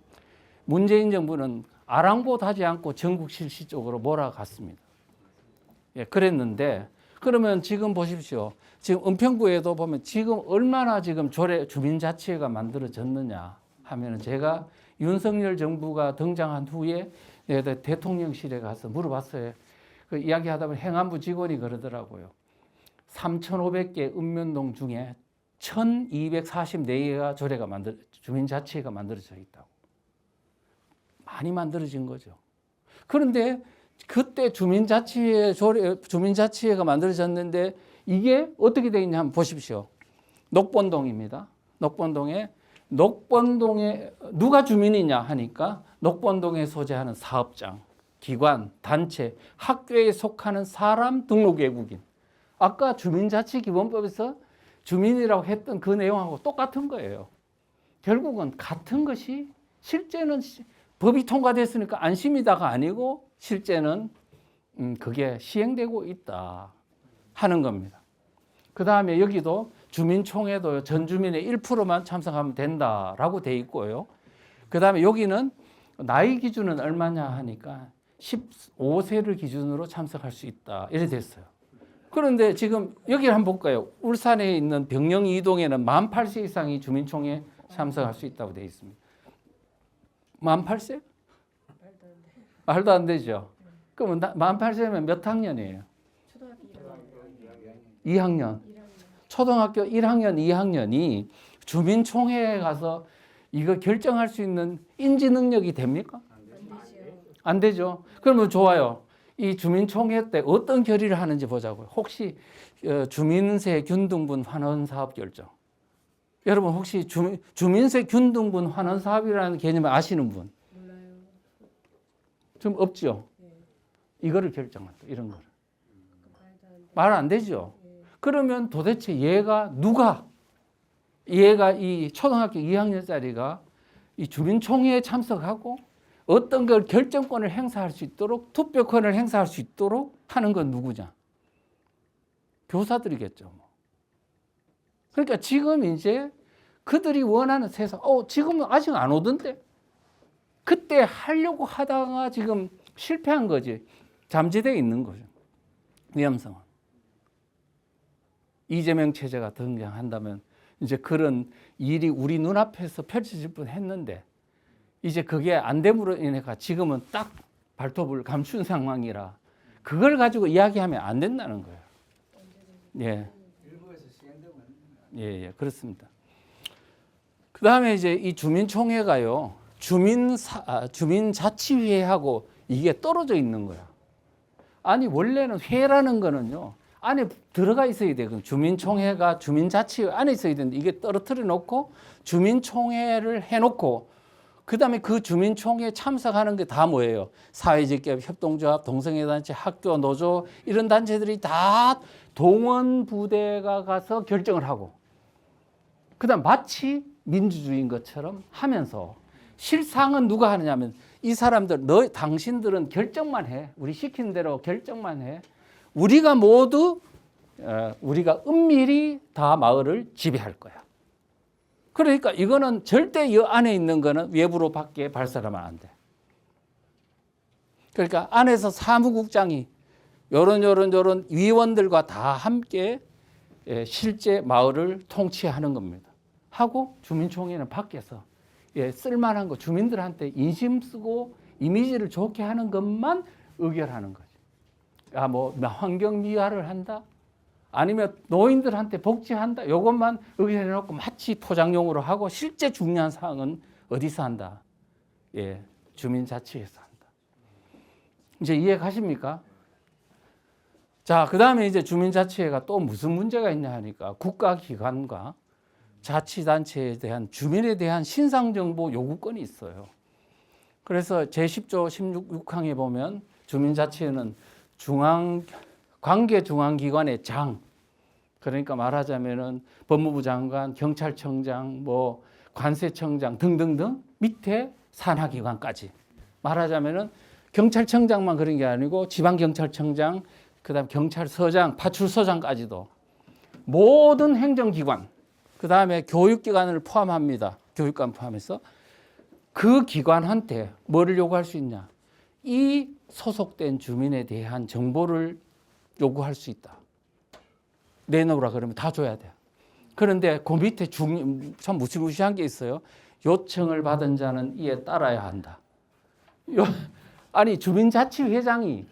문재인 정부는 아랑곳하지 않고 전국 실시 쪽으로 몰아갔습니다. 예, 그랬는데 그러면 지금 보십시오. 지금 은평구에도 보면 지금 얼마나 지금 주민자치회가 만들어졌느냐 하면은 제가 윤석열 정부가 등장한 후에 내가 대통령실에 가서 물어봤어요. 그 이야기하다 보면 행안부 직원이 그러더라고요. 3,500개 읍면동 중에 1,244개가 주민자치회가 만들어져 있다고. 많이 만들어진 거죠. 그런데 그때 주민자치회가 만들어졌는데 이게 어떻게 되어 있냐 한번 보십시오. 녹본동입니다. 녹본동에 누가 주민이냐 하니까 녹본동에 소재하는 사업장, 기관, 단체, 학교에 속하는 사람, 등록 외국인. 아까 주민자치기본법에서 주민이라고 했던 그 내용하고 똑같은 거예요. 결국은 같은 것이 실제는 법이 통과됐으니까 안심이다가 아니고 실제는 그게 시행되고 있다 하는 겁니다. 그 다음에 여기도 주민총회도 전 주민의 1%만 참석하면 된다라고 돼 있고요. 그 다음에 여기는 나이 기준은 얼마냐 하니까 15세를 기준으로 참석할 수 있다 이래 됐어요. 그런데 지금 여기를 한번 볼까요? 울산에 있는 병영 2동에는 만 8세 이상이 주민총회 참석할 수 있다고 돼 있습니다. 만 8세? 말도 안 되죠. 그러면 만 8세면 몇 학년이에요? 초등학교 2학년. 초등학교 1학년, 2학년이 주민총회에 가서 이거 결정할 수 있는 인지 능력이 됩니까? 안 되죠. 그러면 좋아요. 이 주민총회 때 어떤 결의를 하는지 보자고요. 혹시 주민세 균등분 환원 사업 결정. 여러분 혹시 주민세 균등분 환원 사업이라는 개념을 아시는 분? 몰라요. 좀 없죠. 네. 이거를 결정한다. 이런 거를. 말도 안 돼. 말 안 되죠. 네. 그러면 도대체 얘가 이 초등학교 2학년짜리가 이 주민총회에 참석하고 어떤 걸 결정권을 행사할 수 있도록 투표권을 행사할 수 있도록 하는 건 누구냐? 교사들이겠죠. 뭐. 그러니까 지금 이제 그들이 원하는 세상, 지금은 아직 안 오던데? 그때 하려고 하다가 지금 실패한 거지. 잠재되어 있는 거죠. 위험성은. 이재명 체제가 등장한다면 이제 그런 일이 우리 눈앞에서 펼쳐질 뻔 했는데 이제 그게 안 됨으로 인해서 지금은 딱 발톱을 감춘 상황이라 그걸 가지고 이야기하면 안 된다는 거예요. 예. 일부에서 시행되면 예, 그렇습니다. 그 다음에 이제 이 주민총회가요, 주민자치회하고 이게 떨어져 있는 거야. 아니, 원래는 회라는 거는요, 안에 들어가 있어야 돼요. 주민총회가 주민자치회 안에 있어야 되는데 이게 떨어뜨려 놓고 주민총회를 해놓고 그 다음에 그 주민총회에 참석하는 게 다 뭐예요? 사회직계업, 협동조합, 동성애단체, 학교, 노조 이런 단체들이 다 동원부대가 가서 결정을 하고 그 다음 마치 민주주의인 것처럼 하면서 실상은 누가 하느냐면 이 사람들, 당신들은 결정만 해. 우리 시키는 대로 결정만 해. 우리가 모두 우리가 은밀히 다 마을을 지배할 거야. 그러니까 이거는 절대 이 안에 있는 거는 외부로 밖에 발설하면 안 돼. 그러니까 안에서 사무국장이 요런 위원들과 다 함께 실제 마을을 통치하는 겁니다. 하고 주민총회는 밖에서 쓸만한 거 주민들한테 인심 쓰고 이미지를 좋게 하는 것만 의결하는 거죠. 뭐 환경 미화를 한다. 아니면 노인들한테 복지한다. 이것만 의견해놓고 마치 포장용으로 하고 실제 중요한 사항은 어디서 한다? 주민자치회에서 한다. 이제 이해 가십니까? 자, 그 다음에 이제 주민자치회가 또 무슨 문제가 있냐 하니까 국가기관과 자치단체에 대한 주민에 대한 신상정보 요구권이 있어요. 그래서 제10조 16항에 보면 주민자치회는 관계중앙기관의 장, 그러니까 말하자면은 법무부 장관, 경찰청장, 뭐 관세청장 등등등 밑에 산하기관까지 말하자면은 경찰청장만 그런 게 아니고 지방경찰청장, 그다음 경찰서장, 파출소장까지도 모든 행정기관, 그다음에 교육기관을 포함합니다. 교육관 포함해서 그 기관한테 뭐를 요구할 수 있냐? 이 소속된 주민에 대한 정보를 요구할 수 있다. 내놓으라 그러면 다 줘야 돼요. 그런데 그 밑에 참 무시무시한 게 있어요. 요청을 받은 자는 이에 따라야 한다. 아니 주민자치회장이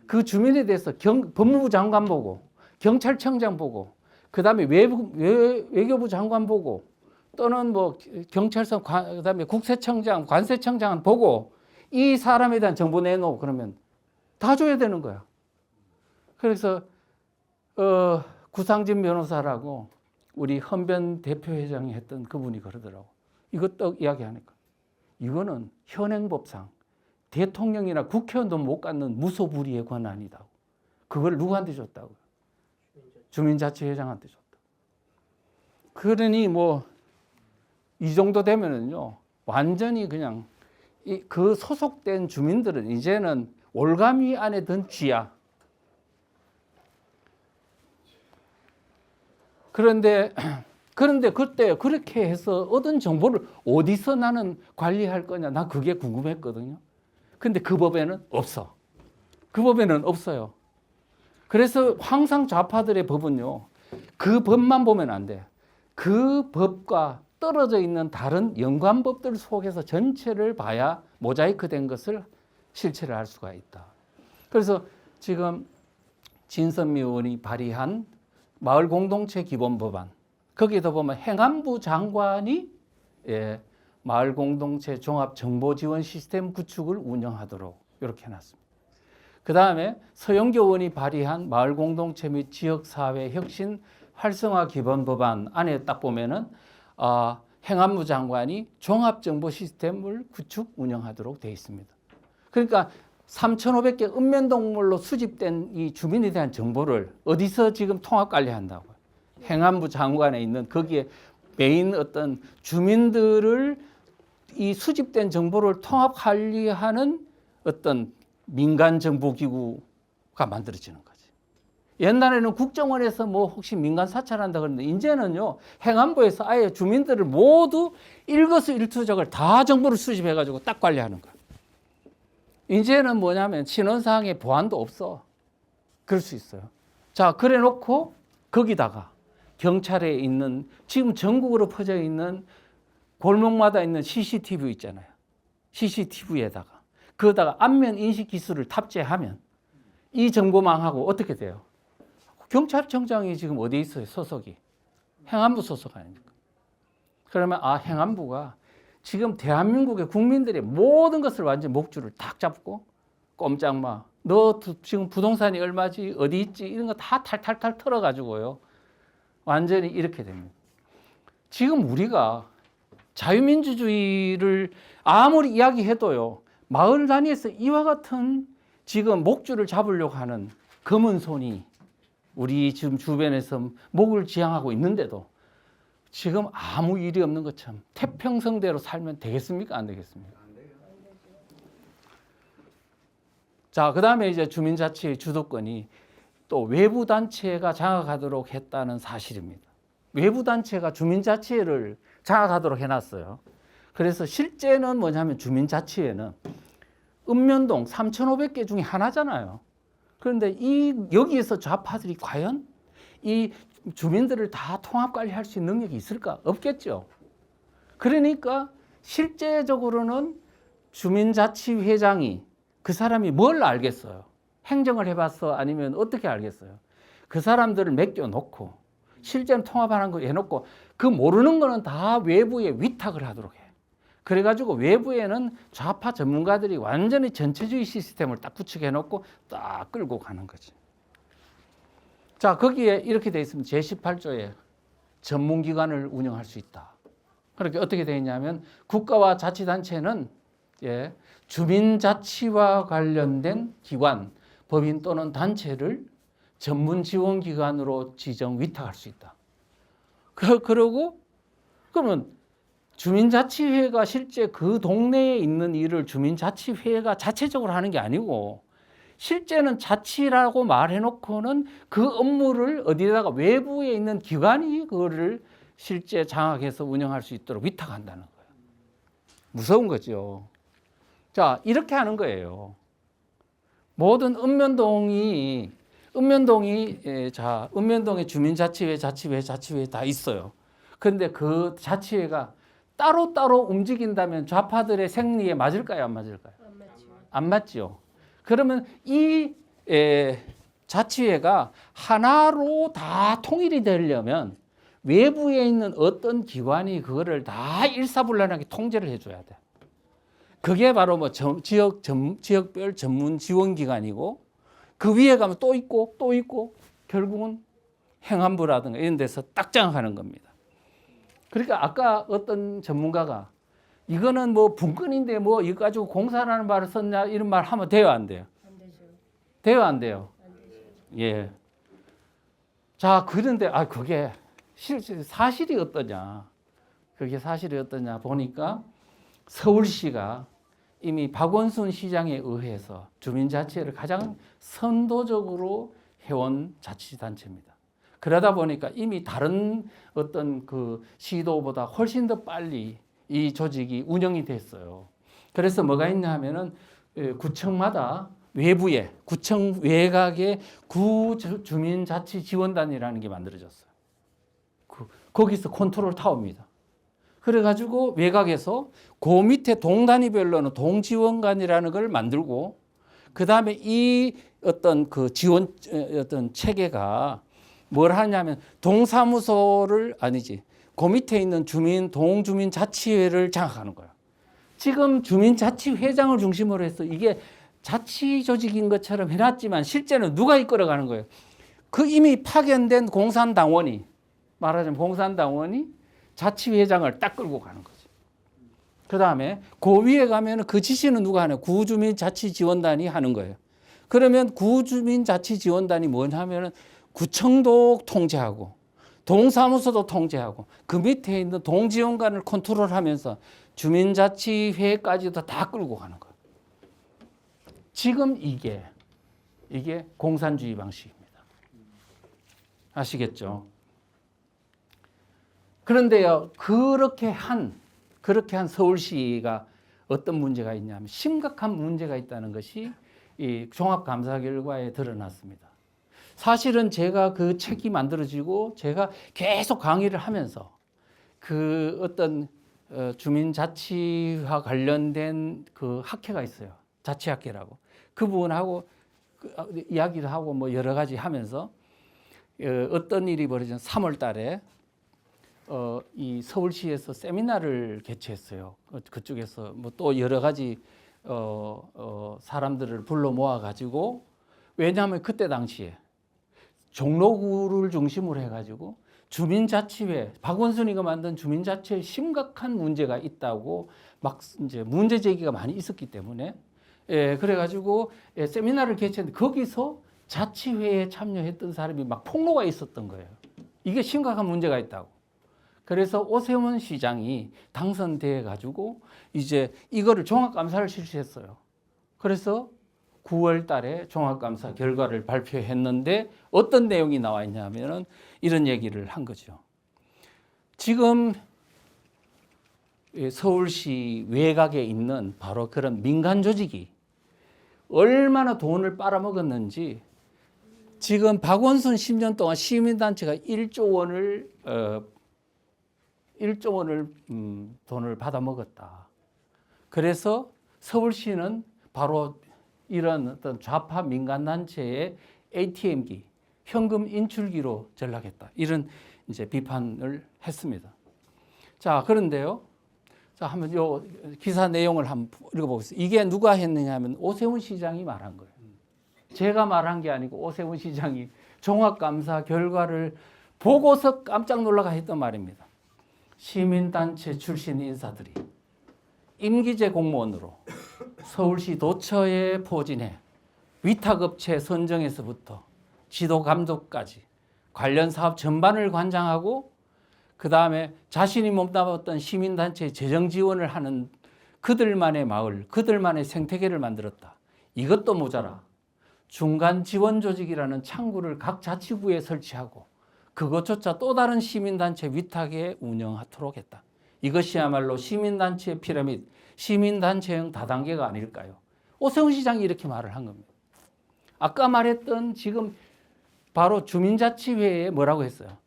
그 주민에 대해서 법무부 장관 보고 경찰청장 보고 그다음에 외교부 장관 보고 또는 뭐 경찰서 그다음에 국세청장 관세청장 보고 이 사람에 대한 정보 내놓고 그러면 다 줘야 되는 거야. 그래서 구상진 변호사라고 우리 헌변 대표회장이 했던 그분이 그러더라고. 이거 딱 이야기하니까 이거는 현행법상 대통령이나 국회의원도 못 갖는 무소불위의 권한이다. 그걸 누구한테 줬다고? 주민자치회장한테 줬다. 그러니 뭐 이 정도 되면은요 완전히 그냥 그 소속된 주민들은 이제는 올가미 안에 든 쥐야. 그런데 그때 그렇게 해서 얻은 정보를 어디서 나는 관리할 거냐 나 그게 궁금했거든요. 근데 그 법에는 없어. 그 법에는 없어요. 그래서 항상 좌파들의 법은요 그 법만 보면 안 돼. 그 법과 떨어져 있는 다른 연관법들 속에서 전체를 봐야 모자이크 된 것을 실체를 알 수가 있다. 그래서 지금 진선미 의원이 발의한 마을 공동체 기본 법안 거기에도 보면 행안부 장관이 마을 공동체 종합 정보 지원 시스템 구축을 운영하도록 이렇게 해놨습니다. 그 다음에 서영교 의원이 발의한 마을 공동체 및 지역 사회 혁신 활성화 기본 법안 안에 딱 보면은 행안부 장관이 종합 정보 시스템을 구축 운영하도록 되어 있습니다. 그러니까 3,500개 읍면동물로 수집된 이 주민에 대한 정보를 어디서 지금 통합 관리한다고요? 행안부 장관에 있는 거기에 메인 어떤 주민들을 이 수집된 정보를 통합 관리하는 어떤 민간 정보 기구가 만들어지는 거지. 옛날에는 국정원에서 뭐 혹시 민간 사찰한다 그러는데 이제는요 행안부에서 아예 주민들을 모두 일거수일투족을 다 정보를 수집해 가지고 딱 관리하는 거야. 이제는 뭐냐면 신원사항에 보안도 없어. 그럴 수 있어요. 자, 그래 놓고 거기다가 경찰에 있는 지금 전국으로 퍼져 있는 골목마다 있는 CCTV 있잖아요. CCTV에다가 그거다가 안면 인식 기술을 탑재하면 이 정보망하고 어떻게 돼요? 경찰청장이 지금 어디에 있어요? 소속이. 행안부 소속 아닙니까? 그러면 행안부가 지금 대한민국의 국민들의 모든 것을 완전 목줄을 탁 잡고 꼼짝마. 너 지금 부동산이 얼마지? 어디 있지? 이런 거 다 탈탈탈 털어가지고요. 완전히 이렇게 됩니다. 지금 우리가 자유민주주의를 아무리 이야기해도요. 마을 단위에서 이와 같은 지금 목줄을 잡으려고 하는 검은 손이 우리 지금 주변에서 목을 지향하고 있는데도 지금 아무 일이 없는 것처럼 태평성대로 살면 되겠습니까? 안 되겠습니까? 자, 그 다음에 이제 주민자치의 주도권이 또 외부 단체가 장악하도록 했다는 사실입니다. 외부 단체가 주민자치회를 장악하도록 해놨어요. 그래서 실제는 뭐냐면 주민자치회는 읍면동 3,500개 중에 하나잖아요. 그런데 여기에서 좌파들이 과연 이 주민들을 다 통합 관리할 수 있는 능력이 있을까? 없겠죠. 그러니까 실제적으로는 주민자치회장이 그 사람이 뭘 알겠어요? 행정을 해봤어? 아니면 어떻게 알겠어요? 그 사람들을 맡겨놓고 실제는 통합하는 거 해놓고 그 모르는 거는 다 외부에 위탁을 하도록 해. 그래가지고 외부에는 좌파 전문가들이 완전히 전체주의 시스템을 딱 구축해놓고 딱 끌고 가는 거지. 자, 거기에 이렇게 돼 있으면 제18조에 전문기관을 운영할 수 있다. 그렇게 어떻게 되어 있냐면 국가와 자치단체는 주민자치와 관련된 기관, 법인 또는 단체를 전문지원기관으로 지정 위탁할 수 있다. 그러고 그러면 주민자치회가 실제 그 동네에 있는 일을 주민자치회가 자체적으로 하는 게 아니고 실제는 자치라고 말해놓고는 그 업무를 어디다가 외부에 있는 기관이 그거를 실제 장악해서 운영할 수 있도록 위탁한다는 거예요. 무서운 거죠. 자, 이렇게 하는 거예요. 모든 읍면동이 읍면동이 읍면동에 주민자치회, 자치회 다 있어요. 그런데 그 자치회가 따로따로 움직인다면 좌파들의 생리에 맞을까요, 안 맞을까요? 안 맞죠. 그러면 이 자치회가 하나로 다 통일이 되려면 외부에 있는 어떤 기관이 그거를 다 일사불란하게 통제를 해줘야 돼. 그게 바로 뭐 지역별 전문 지원기관이고 그 위에 가면 또 있고 또 있고 결국은 행안부라든가 이런 데서 딱 장악하는 겁니다. 그러니까 아까 어떤 전문가가 이거는 뭐 분권인데 뭐 이거 가지고 공사라는 말을 썼냐 이런 말 하면 돼요, 안 돼요? 안 되죠. 돼요, 안 돼요? 안 되죠. 예. 자, 그런데 그게 사실이 어떠냐? 그게 사실이 어떠냐 보니까 서울시가 이미 박원순 시장에 의해서 주민자치회를 가장 선도적으로 해온 자치단체입니다. 그러다 보니까 이미 다른 어떤 그 시도보다 훨씬 더 빨리 이 조직이 운영이 됐어요. 그래서 뭐가 있냐 하면은 구청마다 외부에 구청 외곽에 구주민자치지원단이라는 게 만들어졌어요. 거기서 컨트롤 타워입니다. 그래가지고 외곽에서 그 밑에 동 단위별로는 동지원관이라는 걸 만들고 그 다음에 이 어떤 그 지원 어떤 체계가 뭘 하냐면 동사무소를 아니지 그 밑에 있는 동주민자치회를 장악하는 거예요. 지금 주민자치회장을 중심으로 해서 이게 자치조직인 것처럼 해놨지만 실제는 누가 이끌어가는 거예요. 그 이미 파견된 공산당원이 말하자면 공산당원이 자치회장을 딱 끌고 가는 거죠. 그 다음에 그 위에 가면 그 지시는 누가 하냐? 구주민자치지원단이 하는 거예요. 그러면 구주민자치지원단이 뭐냐면 구청도 통제하고 동사무소도 통제하고 그 밑에 있는 동지원관을 컨트롤하면서 주민자치회까지도 다 끌고 가는 거예요. 지금 이게 공산주의 방식입니다. 아시겠죠? 그런데요, 그렇게 한 서울시가 어떤 문제가 있냐면 심각한 문제가 있다는 것이 이 종합감사 결과에 드러났습니다. 사실은 제가 그 책이 만들어지고 제가 계속 강의를 하면서 그 어떤 주민자치와 관련된 그 학회가 있어요. 자치학회라고. 그분하고 이야기를 하고 뭐 여러 가지 하면서 어떤 일이 벌어진 3월 달에 이 서울시에서 세미나를 개최했어요. 그쪽에서 뭐 또 여러 가지 사람들을 불러 모아 가지고 왜냐하면 그때 당시에 종로구를 중심으로 해가지고 주민자치회 박원순이가 만든 주민자치회 심각한 문제가 있다고 막 이제 문제 제기가 많이 있었기 때문에 그래가지고 세미나를 개최했는데 거기서 자치회에 참여했던 사람이 막 폭로가 있었던 거예요. 이게 심각한 문제가 있다고. 그래서 오세훈 시장이 당선돼 가지고 이제 이거를 종합감사를 실시했어요. 그래서 9월 달에 종합감사 결과를 발표했는데 어떤 내용이 나와 있냐면은 이런 얘기를 한 거죠. 지금 서울시 외곽에 있는 바로 그런 민간 조직이 얼마나 돈을 빨아먹었는지 지금 박원순 10년 동안 시민단체가 1조 원을 돈을 받아먹었다. 그래서 서울시는 바로 이런 어떤 좌파 민간단체의 ATM기, 현금 인출기로 전락했다. 이런 이제 비판을 했습니다. 자, 그런데요. 자, 한번 요 기사 내용을 한번 읽어보겠습니다. 이게 누가 했느냐 하면 오세훈 시장이 말한 거예요. 제가 말한 게 아니고 오세훈 시장이 종합감사 결과를 보고서 깜짝 놀라가 했던 말입니다. 시민단체 출신 인사들이 임기제 공무원으로 서울시 도처에 포진해 위탁업체 선정에서부터 지도 감독까지 관련 사업 전반을 관장하고 그 다음에 자신이 몸담았던 시민단체 재정 지원을 하는 그들만의 마을, 그들만의 생태계를 만들었다. 이것도 모자라 중간 지원 조직이라는 창구를 각 자치구에 설치하고 그것조차 또 다른 시민단체 위탁에 운영하도록 했다. 이것이야말로 시민단체의 피라미드, 시민단체형 다단계가 아닐까요? 오세훈 시장이 이렇게 말을 한 겁니다. 아까 말했던 지금 바로 주민자치회에 뭐라고 했어요?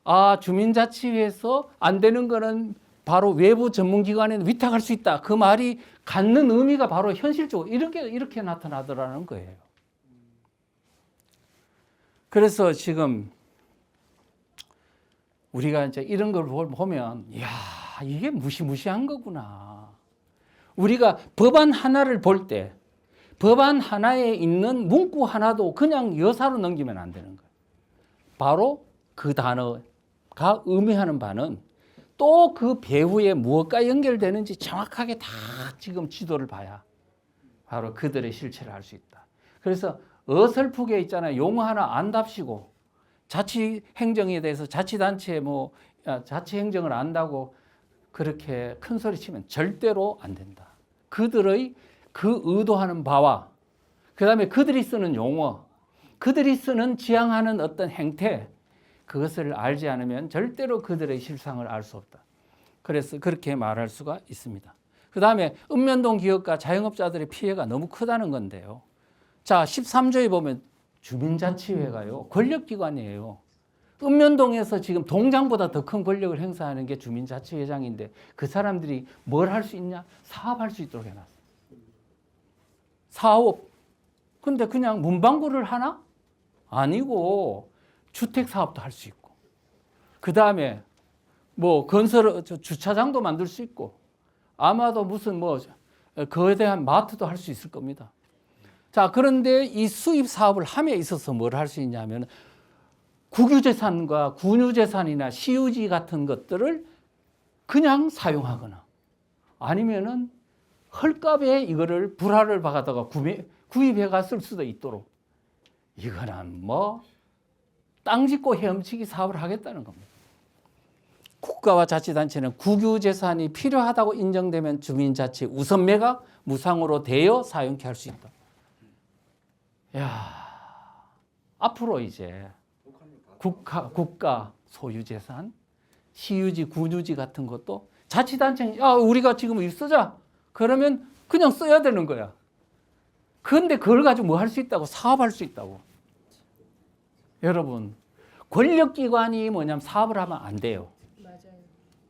아, 주민자치회에서 안 되는 거는 바로 외부 전문기관에 위탁할 수 있다. 그 말이 갖는 의미가 바로 현실적으로 이렇게 나타나더라는 거예요. 그래서 지금 우리가 이제 이런 걸 보면, 이야, 이게 무시무시한 거구나. 우리가 법안 하나를 볼 때, 법안 하나에 있는 문구 하나도 그냥 여사로 넘기면 안 되는 거예요. 바로 그 단어가 의미하는 바는 또 그 배후에 무엇과 연결되는지 정확하게 다 지금 지도를 봐야 바로 그들의 실체를 알 수 있다. 그래서 어설프게 있잖아요. 용어 하나 안답시고 자치행정에 대해서 자치단체 자치행정을 안다고 그렇게 큰 소리 치면 절대로 안 된다. 그들의 그 의도하는 바와 그 다음에 그들이 쓰는 용어, 그들이 쓰는 지향하는 어떤 행태, 그것을 알지 않으면 절대로 그들의 실상을 알 수 없다. 그래서 그렇게 말할 수가 있습니다. 그 다음에 읍면동 기업과 자영업자들의 피해가 너무 크다는 건데요. 자, 13조에 보면 주민자치회가요, 권력기관이에요. 읍면동에서 지금 동장보다 더 큰 권력을 행사하는 게 주민자치회장인데 그 사람들이 뭘 할 수 있냐? 사업할 수 있도록 해놨어요. 사업. 근데 그냥 문방구를 하나? 아니고 주택사업도 할 수 있고 그 다음에 주차장도 만들 수 있고 아마도 무슨 거대한 마트도 할 수 있을 겁니다. 자, 그런데 이 수입 사업을 함에 있어서 뭘 할 수 있냐면 국유재산과 군유재산이나 시유지 같은 것들을 그냥 사용하거나 아니면은 헐값에 이거를 불화를 받아다가 구입해가 쓸 수도 있도록 이거는 땅 짓고 헤엄치기 사업을 하겠다는 겁니다. 국가와 자치단체는 국유재산이 필요하다고 인정되면 주민자치 우선매가 무상으로 대여 사용케 할 수 있다. 야, 앞으로 이제 국가 소유재산, 시유지, 군유지 같은 것도 자치단체, 우리가 지금 일 쓰자. 그러면 그냥 써야 되는 거야. 그런데 그걸 가지고 뭐 할 수 있다고? 사업할 수 있다고. 여러분, 권력기관이 뭐냐면 사업을 하면 안 돼요. 맞아요.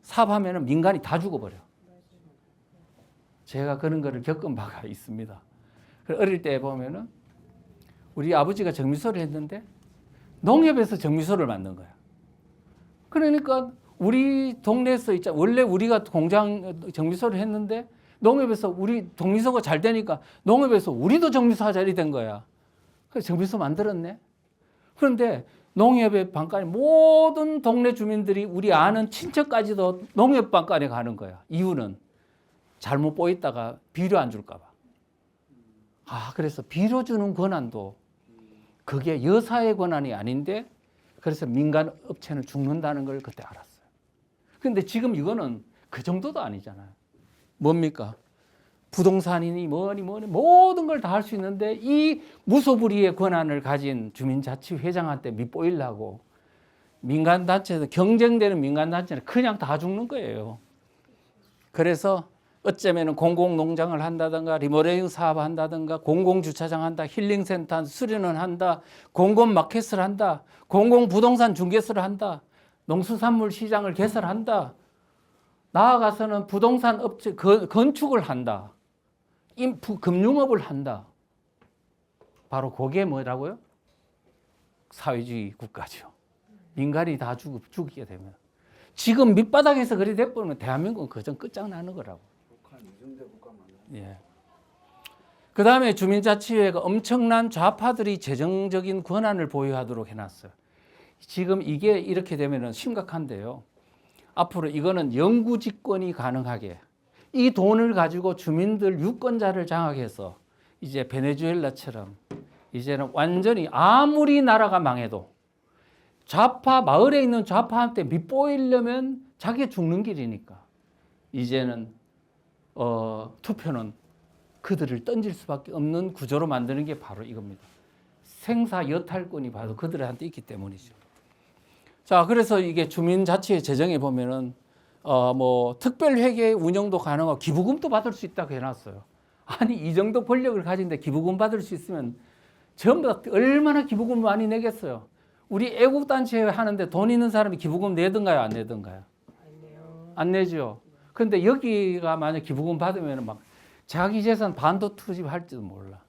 사업하면 민간이 다 죽어버려. 제가 그런 거를 겪은 바가 있습니다. 어릴 때 보면은 우리 아버지가 정미소를 했는데 농협에서 정미소를 만든 거야. 그러니까 우리 동네에서 원래 우리가 공장 정미소를 했는데 농협에서 우리 정미소가 잘 되니까 농협에서 우리도 정미소 하자 이렇게 된 거야. 그래서 정미소 만들었네. 그런데 농협의 방간에 모든 동네 주민들이 우리 아는 친척까지도 농협 방간에 가는 거야. 이유는 잘못 보였다가 비료 안 줄까 봐. 그래서 비료 주는 권한도 그게 여사의 권한이 아닌데 그래서 민간 업체는 죽는다는 걸 그때 알았어요. 그런데 지금 이거는 그 정도도 아니잖아요. 뭡니까? 부동산이니 뭐니 모든 걸 다 할 수 있는데 이 무소불위의 권한을 가진 주민자치회장한테 밑보이려고 민간단체에서 경쟁되는 민간단체는 그냥 다 죽는 거예요. 그래서 어쩌면 공공농장을 한다든가 리모델링 사업 한다든가 공공주차장 한다, 힐링센터 수련원 한다, 공공마켓을 한다, 공공부동산 중개소를 한다, 농수산물 시장을 개설한다, 나아가서는 부동산 업체 건축을 한다, 금융업을 한다. 바로 그게 뭐라고요? 사회주의 국가죠. 민간이 다 죽게 되면. 지금 밑바닥에서 그리 돼버리면 대한민국은 그전 끝장나는 거라고. 예. 그 다음에 주민자치회가 엄청난 좌파들이 재정적인 권한을 보유하도록 해놨어요. 지금 이게 이렇게 되면 심각한데요. 앞으로 이거는 영구집권이 가능하게 이 돈을 가지고 주민들 유권자를 장악해서 이제 베네수엘라처럼 이제는 완전히 아무리 나라가 망해도 좌파 마을에 있는 좌파한테 밑보이려면 자기가 죽는 길이니까 이제는 투표는 그들을 던질 수밖에 없는 구조로 만드는 게 바로 이겁니다. 생사 여탈권이 바로 그들한테 있기 때문이죠. 자, 그래서 이게 주민자치회 제정에 보면은 특별회계 운영도 가능하고 기부금도 받을 수 있다고 해놨어요. 아니 이 정도 권력을 가진데 기부금 받을 수 있으면 전부 다 얼마나 기부금 많이 내겠어요. 우리 애국단체 하는데 돈 있는 사람이 기부금 내든가요, 안 내든가요? 안 내죠. 그런데 여기가 만약 기부금 받으면 막 자기 재산 반도 투입할지도 몰라.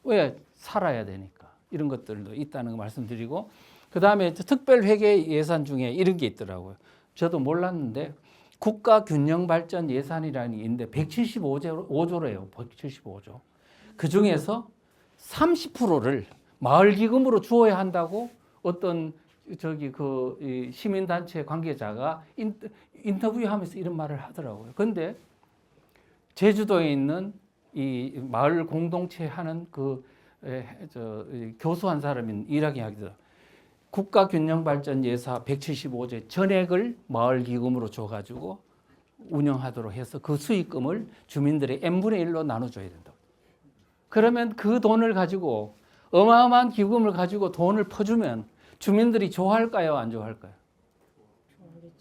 왜? 살아야 되니까. 이런 것들도 있다는 거 말씀드리고, 그 다음에 특별회계 예산 중에 이런 게 있더라고요. 저도 몰랐는데 국가균형발전 예산이라는 게 있는데 175조래요. 175조. 그 중에서 30%를 마을기금으로 주어야 한다고 어떤 이 시민단체 관계자가 인터뷰하면서 이런 말을 하더라고요. 그런데 제주도에 있는 이 마을 공동체 하는 교수 한 사람이 이야기 하기도 국가균형발전 예산 175조의 전액을 마을기금으로 줘가지고 운영하도록 해서 그 수익금을 주민들의 n분의 1로 나눠줘야 된다. 그러면 그 돈을 가지고 어마어마한 기금을 가지고 돈을 퍼주면 주민들이 좋아할까요, 안 좋아할까요?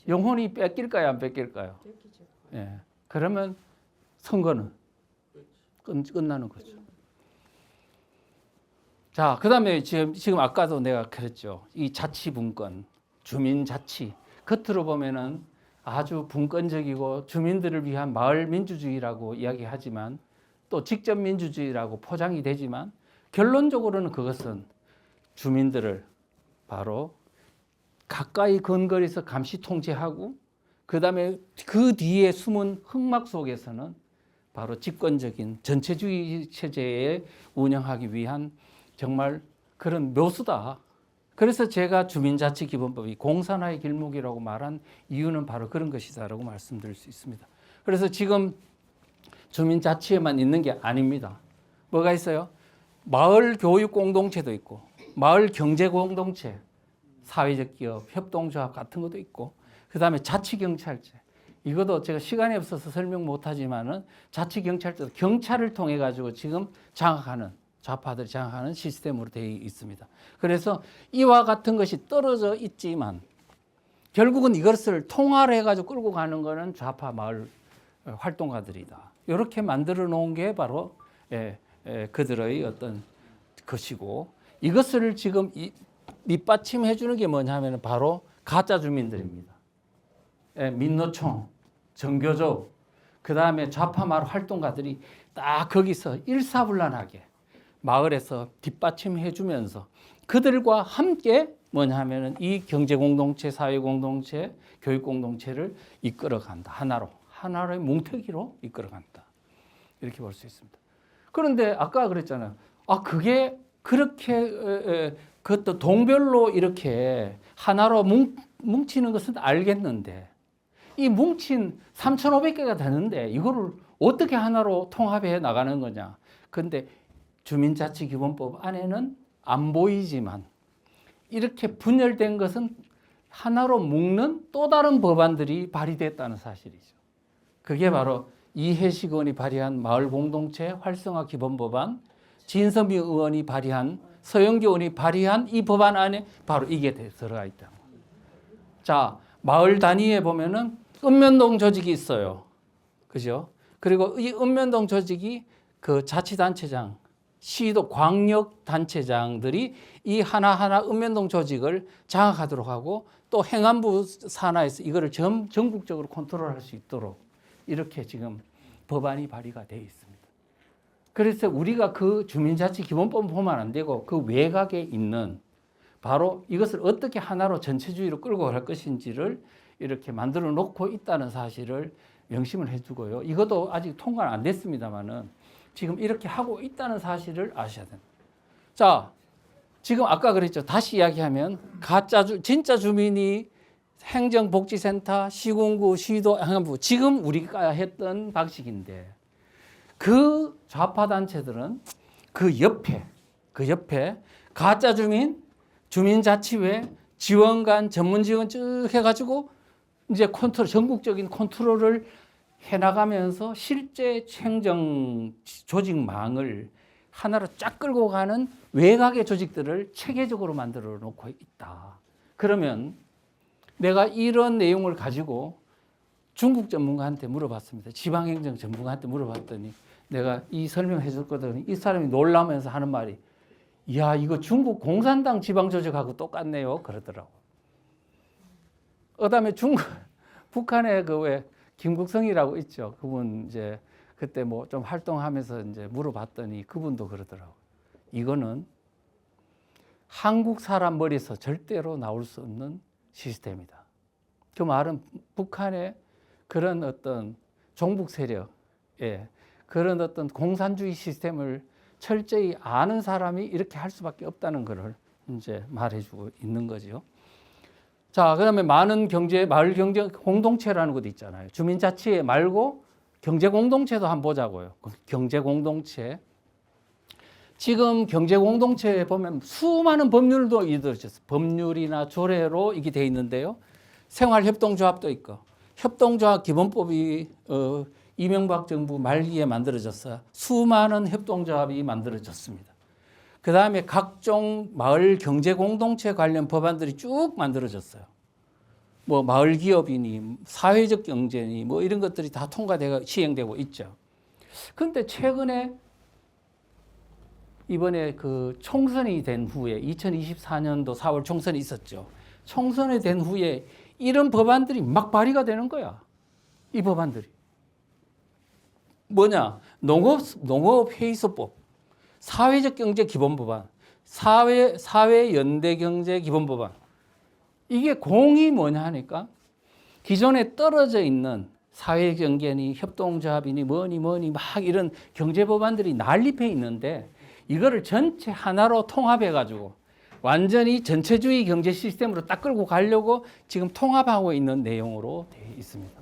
영혼이 뺏길까요, 안 뺏길까요? 예. 그러면 선거는 끝나는 거죠. 자, 그 다음에 지금 아까도 내가 그랬죠. 이 자치분권, 주민자치. 겉으로 보면은 아주 분권적이고 주민들을 위한 마을 민주주의라고 이야기하지만 또 직접 민주주의라고 포장이 되지만 결론적으로는 그것은 주민들을 바로 가까이 근거리에서 감시 통제하고 그 다음에 그 뒤에 숨은 흑막 속에서는 바로 집권적인 전체주의 체제에 운영하기 위한 정말 그런 묘수다. 그래서 제가 주민자치기본법이 공산화의 길목이라고 말한 이유는 바로 그런 것이다라고 말씀드릴 수 있습니다. 그래서 지금 주민자치에만 있는 게 아닙니다. 뭐가 있어요? 마을 교육 공동체도 있고 마을 경제 공동체, 사회적 기업, 협동조합 같은 것도 있고 그 다음에 자치경찰제. 이것도 제가 시간이 없어서 설명 못하지만은 자치경찰제도 경찰을 통해 가지고 지금 장악하는 좌파들이 장악하는 시스템으로 되어 있습니다. 그래서 이와 같은 것이 떨어져 있지만 결국은 이것을 통화를 해가지고 끌고 가는 것은 좌파 마을 활동가들이다. 이렇게 만들어 놓은 게 바로 그들의 어떤 것이고 이것을 지금 밑받침해 주는 게 뭐냐면 바로 가짜 주민들입니다. 민노총, 정교조, 그 다음에 좌파 마을 활동가들이 딱 거기서 일사불란하게 마을에서 뒷받침해 주면서 그들과 함께 뭐냐면은 이 경제 공동체, 사회 공동체, 교육 공동체를 이끌어 간다. 하나로의 뭉태기로 이끌어 간다. 이렇게 볼 수 있습니다. 그런데 아까 그랬잖아요. 그게 그렇게 그것도 동별로 이렇게 하나로 뭉치는 것은 알겠는데 이 뭉친 3,500개가 되는데 이거를 어떻게 하나로 통합해 나가는 거냐. 그런데 주민자치기본법 안에는 안 보이지만 이렇게 분열된 것은 하나로 묶는 또 다른 법안들이 발의됐다는 사실이죠. 그게 바로 이해식 의원이 발의한 마을공동체 활성화 기본법안, 진선미 의원이 발의한, 서영교 의원이 발의한 이 법안 안에 바로 이게 들어가 있다. 자, 마을 단위에 보면은 읍면동 조직이 있어요. 그죠? 그리고 이 읍면동 조직이 그 자치단체장, 시도 광역단체장들이 이 하나하나 읍면동 조직을 장악하도록 하고 또 행안부 산하에서 이거를 전국적으로 컨트롤할 수 있도록 이렇게 지금 법안이 발의가 되어 있습니다. 그래서 우리가 그 주민자치기본법을 보면 안 되고 그 외곽에 있는 바로 이것을 어떻게 하나로 전체주의로 끌고 갈 것인지를 이렇게 만들어 놓고 있다는 사실을 명심을 해두고요. 이것도 아직 통과는 안 됐습니다만은 지금 이렇게 하고 있다는 사실을 아셔야 됩니다. 자, 지금 아까 그랬죠. 다시 이야기하면 진짜 주민이 행정복지센터, 시군구, 시도, 행안부 지금 우리가 했던 방식인데 그 좌파 단체들은 그 옆에 가짜 주민, 주민자치회, 지원관, 전문지원 쭉 해가지고 이제 전국적인 컨트롤을 해나가면서 실제 행정 조직망을 하나로 쫙 끌고 가는 외곽의 조직들을 체계적으로 만들어 놓고 있다. 그러면 내가 이런 내용을 가지고 중국 전문가한테 물어봤습니다. 지방행정 전문가한테 물어봤더니 내가 이 설명해 줬거든요. 이 사람이 놀라면서 하는 말이 이야, 이거 중국 공산당 지방조직하고 똑같네요. 그러더라고. 그다음에 북한에 그 왜 김국성이라고 있죠. 그분 이제 그때 뭐 좀 활동하면서 이제 물어봤더니 그분도 그러더라고. 이거는 한국 사람 머리에서 절대로 나올 수 없는 시스템이다. 그 말은 북한의 그런 어떤 종북 세력의 그런 어떤 공산주의 시스템을 철저히 아는 사람이 이렇게 할 수밖에 없다는 것을 이제 말해주고 있는 거죠. 자, 그다음에 많은 마을 경제 공동체라는 것도 있잖아요. 주민자치회 말고 경제 공동체도 한번 보자고요. 경제 공동체. 지금 경제 공동체에 보면 수많은 법률도 이루어졌어요. 법률이나 조례로 이게 돼 있는데요. 생활협동조합도 있고 협동조합 기본법이 이명박 정부 말기에 만들어졌어요. 수많은 협동조합이 만들어졌습니다. 그 다음에 각종 마을 경제 공동체 관련 법안들이 쭉 만들어졌어요. 뭐 마을 기업이니 사회적 경제니 뭐 이런 것들이 다 통과되고 시행되고 있죠. 그런데 최근에 이번에 그 총선이 된 후에 2024년도 4월 총선이 있었죠. 총선이 된 후에 이런 법안들이 막 발의가 되는 거야. 이 법안들이. 뭐냐? 농업회의소법, 사회적 경제 기본법안, 사회연대 경제 기본법안. 이게 공이 뭐냐 하니까 기존에 떨어져 있는 사회경제니 협동조합이니 뭐니 막 이런 경제법안들이 난립해 있는데 이거를 전체 하나로 통합해가지고 완전히 전체주의 경제 시스템으로 딱 끌고 가려고 지금 통합하고 있는 내용으로 되어 있습니다.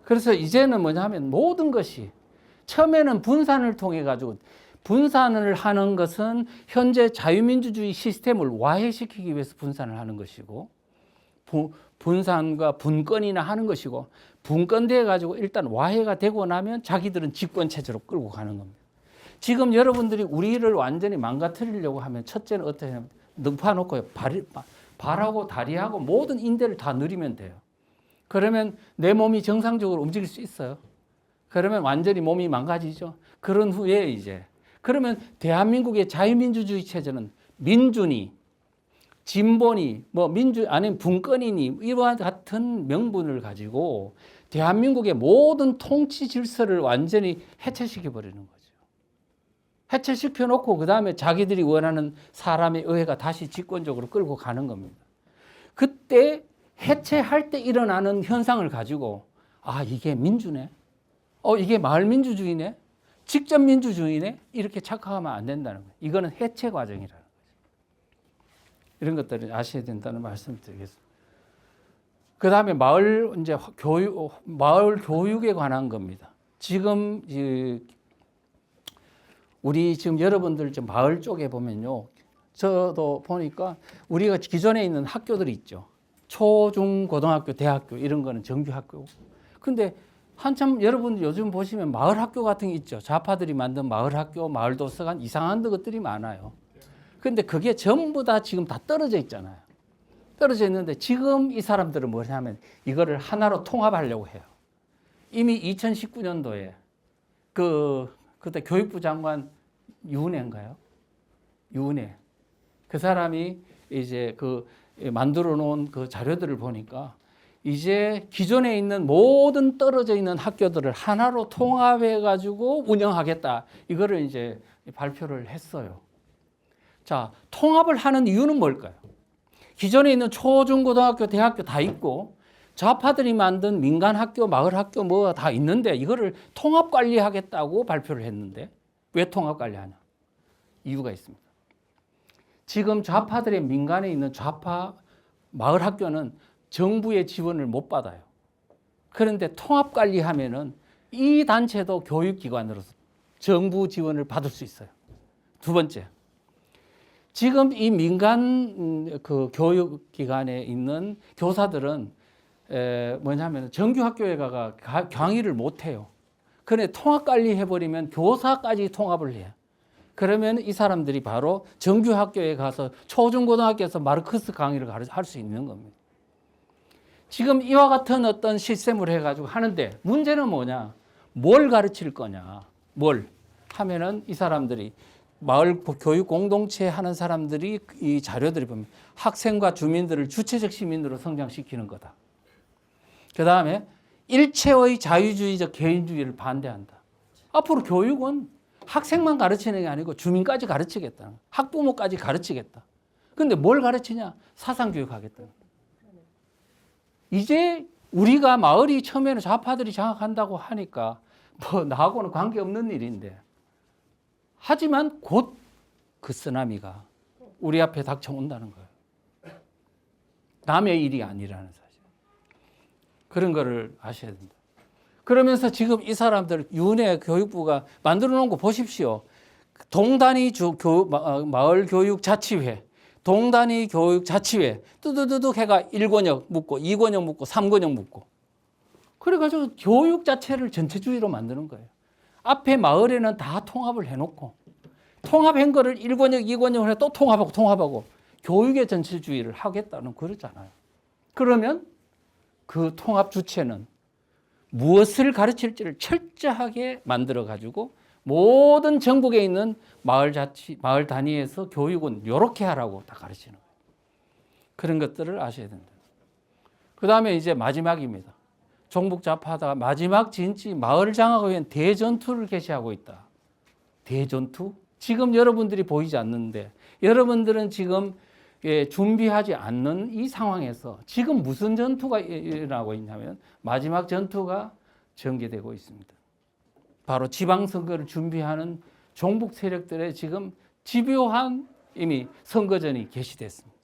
그래서 이제는 뭐냐 하면 모든 것이 처음에는 분산을 통해 가지고 분산을 하는 것은 현재 자유민주주의 시스템을 와해시키기 위해서 분산을 하는 것이고 분산과 분권이나 하는 것이고 분권돼 가지고 일단 와해가 되고 나면 자기들은 집권 체제로 끌고 가는 겁니다. 지금 여러분들이 우리를 완전히 망가뜨리려고 하면 첫째는 어떻게 하냐면 눕혀놓고 발하고 다리하고 모든 인대를 다 누리면 돼요. 그러면 내 몸이 정상적으로 움직일 수 있어요. 그러면 완전히 몸이 망가지죠. 그런 후에 이제 그러면 대한민국의 자유민주주의 체제는 민주니 진보니 뭐 민주 아니면 분권이니 이와 같은 명분을 가지고 대한민국의 모든 통치 질서를 완전히 해체시켜 버리는 거죠. 해체시켜 놓고 그다음에 자기들이 원하는 사람의 의회가 다시 집권적으로 끌고 가는 겁니다. 그때 해체할 때 일어나는 현상을 가지고 아, 이게 민주네. 이게 마을 민주주의네. 직접 민주주의네. 이렇게 착각하면 안 된다는 거예요. 이거는 해체 과정이라는 거죠. 이런 것들을 아셔야 된다는 말씀을 드리겠습니다. 그다음에 마을 교육에 관한 겁니다. 지금 우리 지금 여러분들 지금 마을 쪽에 보면요. 저도 보니까 우리가 기존에 있는 학교들이 있죠. 초, 중, 고등학교, 대학교 이런 거는 정규 학교고. 근데 한참 여러분 요즘 보시면 마을 학교 같은 게 있죠. 좌파들이 만든 마을 학교, 마을 도서관 이상한 것들이 많아요. 근데 그게 전부 다 지금 다 떨어져 있잖아요. 떨어져 있는데 지금 이 사람들은 뭐냐면 이거를 하나로 통합하려고 해요. 이미 2019년도에 그때 교육부 장관 유은혜인가요? 유은혜. 그 사람이 이제 만들어 놓은 그 자료들을 보니까 이제 기존에 있는 모든 떨어져 있는 학교들을 하나로 통합해 가지고 운영하겠다. 이거를 이제 발표를 했어요. 자, 통합을 하는 이유는 뭘까요? 기존에 있는 초, 중, 고등학교, 대학교 다 있고 좌파들이 만든 민간 학교, 마을 학교 뭐 다 있는데 이거를 통합 관리하겠다고 발표를 했는데 왜 통합 관리하냐? 이유가 있습니다. 지금 좌파들의 민간에 있는 좌파 마을 학교는 정부의 지원을 못 받아요. 그런데 통합 관리하면은 이 단체도 교육기관으로서 정부 지원을 받을 수 있어요. 두 번째, 지금 이 민간 그 교육기관에 있는 교사들은 뭐냐면 정규 학교에 가가 강의를 못 해요. 그런데 통합 관리해버리면 교사까지 통합을 해요. 그러면 이 사람들이 바로 정규 학교에 가서 초중고등학교에서 마르크스 강의를 할 수 있는 겁니다. 지금 이와 같은 어떤 시스템을 해가지고 하는데 문제는 뭐냐? 뭘 가르칠 거냐? 뭘 하면은 이 사람들이 마을 교육 공동체 하는 사람들이 이 자료들이 보면 학생과 주민들을 주체적 시민으로 성장시키는 거다. 그 다음에 일체의 자유주의적 개인주의를 반대한다. 앞으로 교육은 학생만 가르치는 게 아니고 주민까지 가르치겠다. 학부모까지 가르치겠다. 근데 뭘 가르치냐? 사상교육 하겠다. 이제 우리가 마을이 처음에는 좌파들이 장악한다고 하니까 뭐 나하고는 관계없는 일인데, 하지만 곧 그 쓰나미가 우리 앞에 닥쳐온다는 거예요. 남의 일이 아니라는 사실. 그런 거를 아셔야 된다. 그러면서 지금 이 사람들 윤회 교육부가 만들어 놓은 거 보십시오. 동단위 마을 교육 자치회, 동단위 교육 자치회 뚜두두둑 해가 1권역 묻고 2권역 묻고 3권역 묻고, 그래가지고 교육 자체를 전체주의로 만드는 거예요. 앞에 마을에는 다 통합을 해놓고 통합한 거를 1권역 2권역을 해 또 통합하고 교육의 전체주의를 하겠다는 그러잖아요. 그러면 그 통합 주체는 무엇을 가르칠지를 철저하게 만들어 가지고 모든 전국에 있는 마을 단위에서 교육은 이렇게 하라고 다 가르치는 거예요. 그런 것들을 아셔야 된다. 그 다음에 이제 마지막입니다. 종북 좌파다가 마지막 진지 마을 장악을 위한 대전투를 개시하고 있다. 대전투? 지금 여러분들이 보이지 않는데 여러분들은 지금 준비하지 않는 이 상황에서 지금 무슨 전투가 일어나고 있냐면 마지막 전투가 전개되고 있습니다. 바로 지방선거를 준비하는 종북 세력들의 지금 집요한 이미 선거전이 개시됐습니다.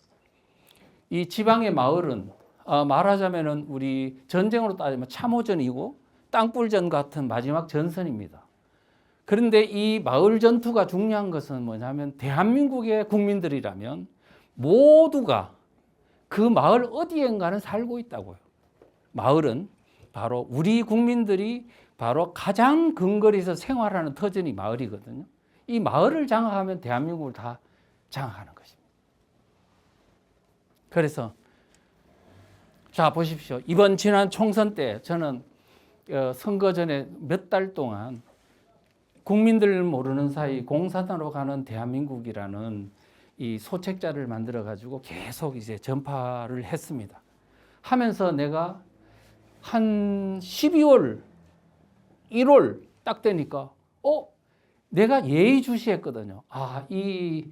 이 지방의 마을은 말하자면은 우리 전쟁으로 따지면 참호전이고 땅굴전 같은 마지막 전선입니다. 그런데 이 마을 전투가 중요한 것은 뭐냐면 대한민국의 국민들이라면 모두가 그 마을 어디엔가는 살고 있다고요. 마을은 바로 우리 국민들이 바로 가장 근거리에서 생활하는 터전이 마을이거든요. 이 마을을 장악하면 대한민국을 다 장악하는 것입니다. 그래서 자 보십시오. 이번 지난 총선 때 저는 선거 전에 몇 달 동안 국민들 모르는 사이 공산당으로 가는 대한민국이라는 이 소책자를 만들어 가지고 계속 이제 전파를 했습니다. 하면서 내가 한 12월, 1월 딱 되니까 내가 예의주시했거든요. 이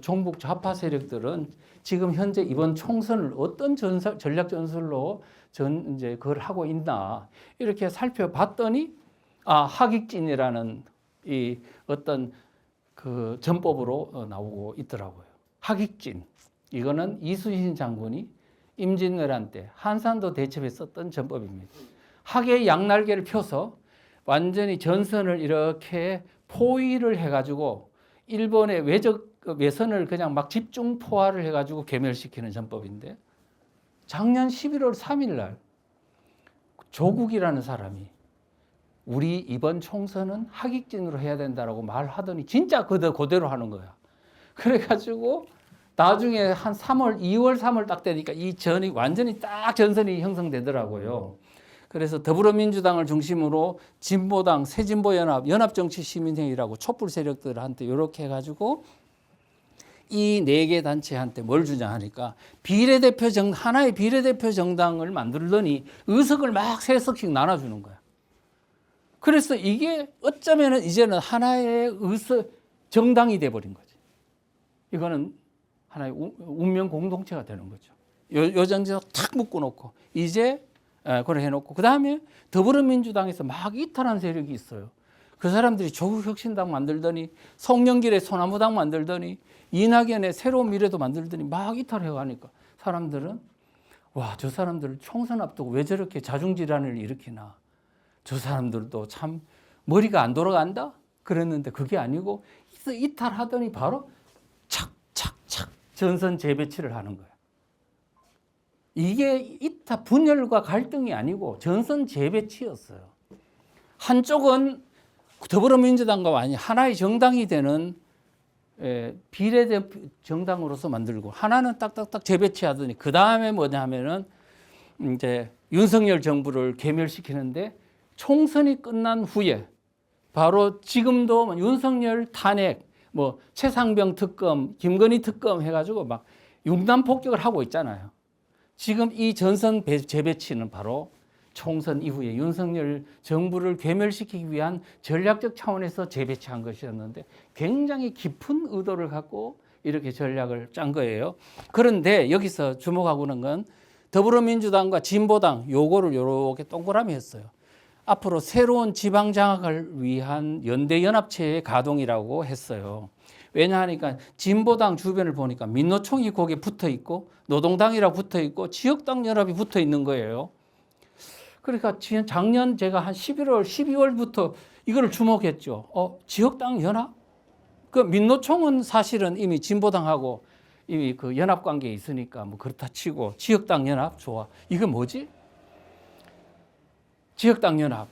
종북 좌파 세력들은 지금 현재 이번 총선을 어떤 전략 전술로 이제 그걸 하고 있나 이렇게 살펴봤더니 하객진이라는 이 어떤 그 전법으로 나오고 있더라고요. 하객진. 이거는 이순신 장군이 임진왜란 때 한산도 대첩에 썼던 전법입니다. 학의 양날개를 펴서 완전히 전선을 이렇게 포위를 해가지고 일본의 외선을 그냥 막 집중 포화를 해가지고 괴멸시키는 전법인데, 작년 11월 3일 날 조국이라는 사람이 우리 이번 총선은 하객진으로 해야 된다라고 말하더니 진짜 그대로 하는 거야. 그래가지고 나중에 한 2월 3월 딱 되니까 이 전이 완전히 딱 전선이 형성되더라고요. 그래서 더불어민주당을 중심으로 진보당, 새진보연합, 연합정치시민회의라고 촛불 세력들한테 이렇게 해가지고 이 4개 단체한테 뭘 주냐 하니까 하나의 비례대표 정당을 만들더니 의석을 막 3석씩 나눠주는 거야. 그래서 이게 어쩌면은 이제는 하나의 정당이 돼버린 거지. 이거는 하나의 운명 공동체가 되는 거죠. 요 정도 탁 묶어놓고 이제 그걸 해놓고 그 다음에 더불어민주당에서 막 이탈한 세력이 있어요. 그 사람들이 조국혁신당 만들더니 송영길의 소나무당 만들더니 이낙연의 새로운 미래도 만들더니 막 이탈해가니까 사람들은 저 사람들 총선 앞두고 왜 저렇게 자중질환을 일으키나. 저 사람들도 참 머리가 안 돌아간다? 그랬는데 그게 아니고 이탈하더니 바로 착착착 전선 재배치를 하는 거야. 이게 분열과 갈등이 아니고 전선 재배치였어요. 한쪽은 더불어민주당과 하나의 정당이 되는 비례대표 정당으로서 만들고, 하나는 딱딱딱 재배치하더니 그 다음에 뭐냐면은 이제 윤석열 정부를 괴멸시키는데, 총선이 끝난 후에 바로 지금도 윤석열 탄핵, 뭐 최상병 특검, 김건희 특검 해가지고 막 융단 폭격을 하고 있잖아요. 지금 이 전선 재배치는 바로 총선 이후에 윤석열 정부를 괴멸시키기 위한 전략적 차원에서 재배치한 것이었는데 굉장히 깊은 의도를 갖고 이렇게 전략을 짠 거예요. 그런데 여기서 주목하고 있는 건 더불어민주당과 진보당 요거를 요렇게 동그라미 했어요. 앞으로 새로운 지방 장악을 위한 연대연합체의 가동이라고 했어요. 왜냐하니까 진보당 주변을 보니까 민노총이 거기에 붙어 있고 노동당이라고 붙어 있고 지역당 연합이 붙어 있는 거예요. 그러니까 작년 제가 한 11월, 12월부터 이거를 주목했죠. 지역당 연합? 그 민노총은 사실은 이미 진보당하고 이미 그 연합 관계에 있으니까 뭐 그렇다 치고 지역당 연합 좋아. 이게 뭐지? 지역당 연합.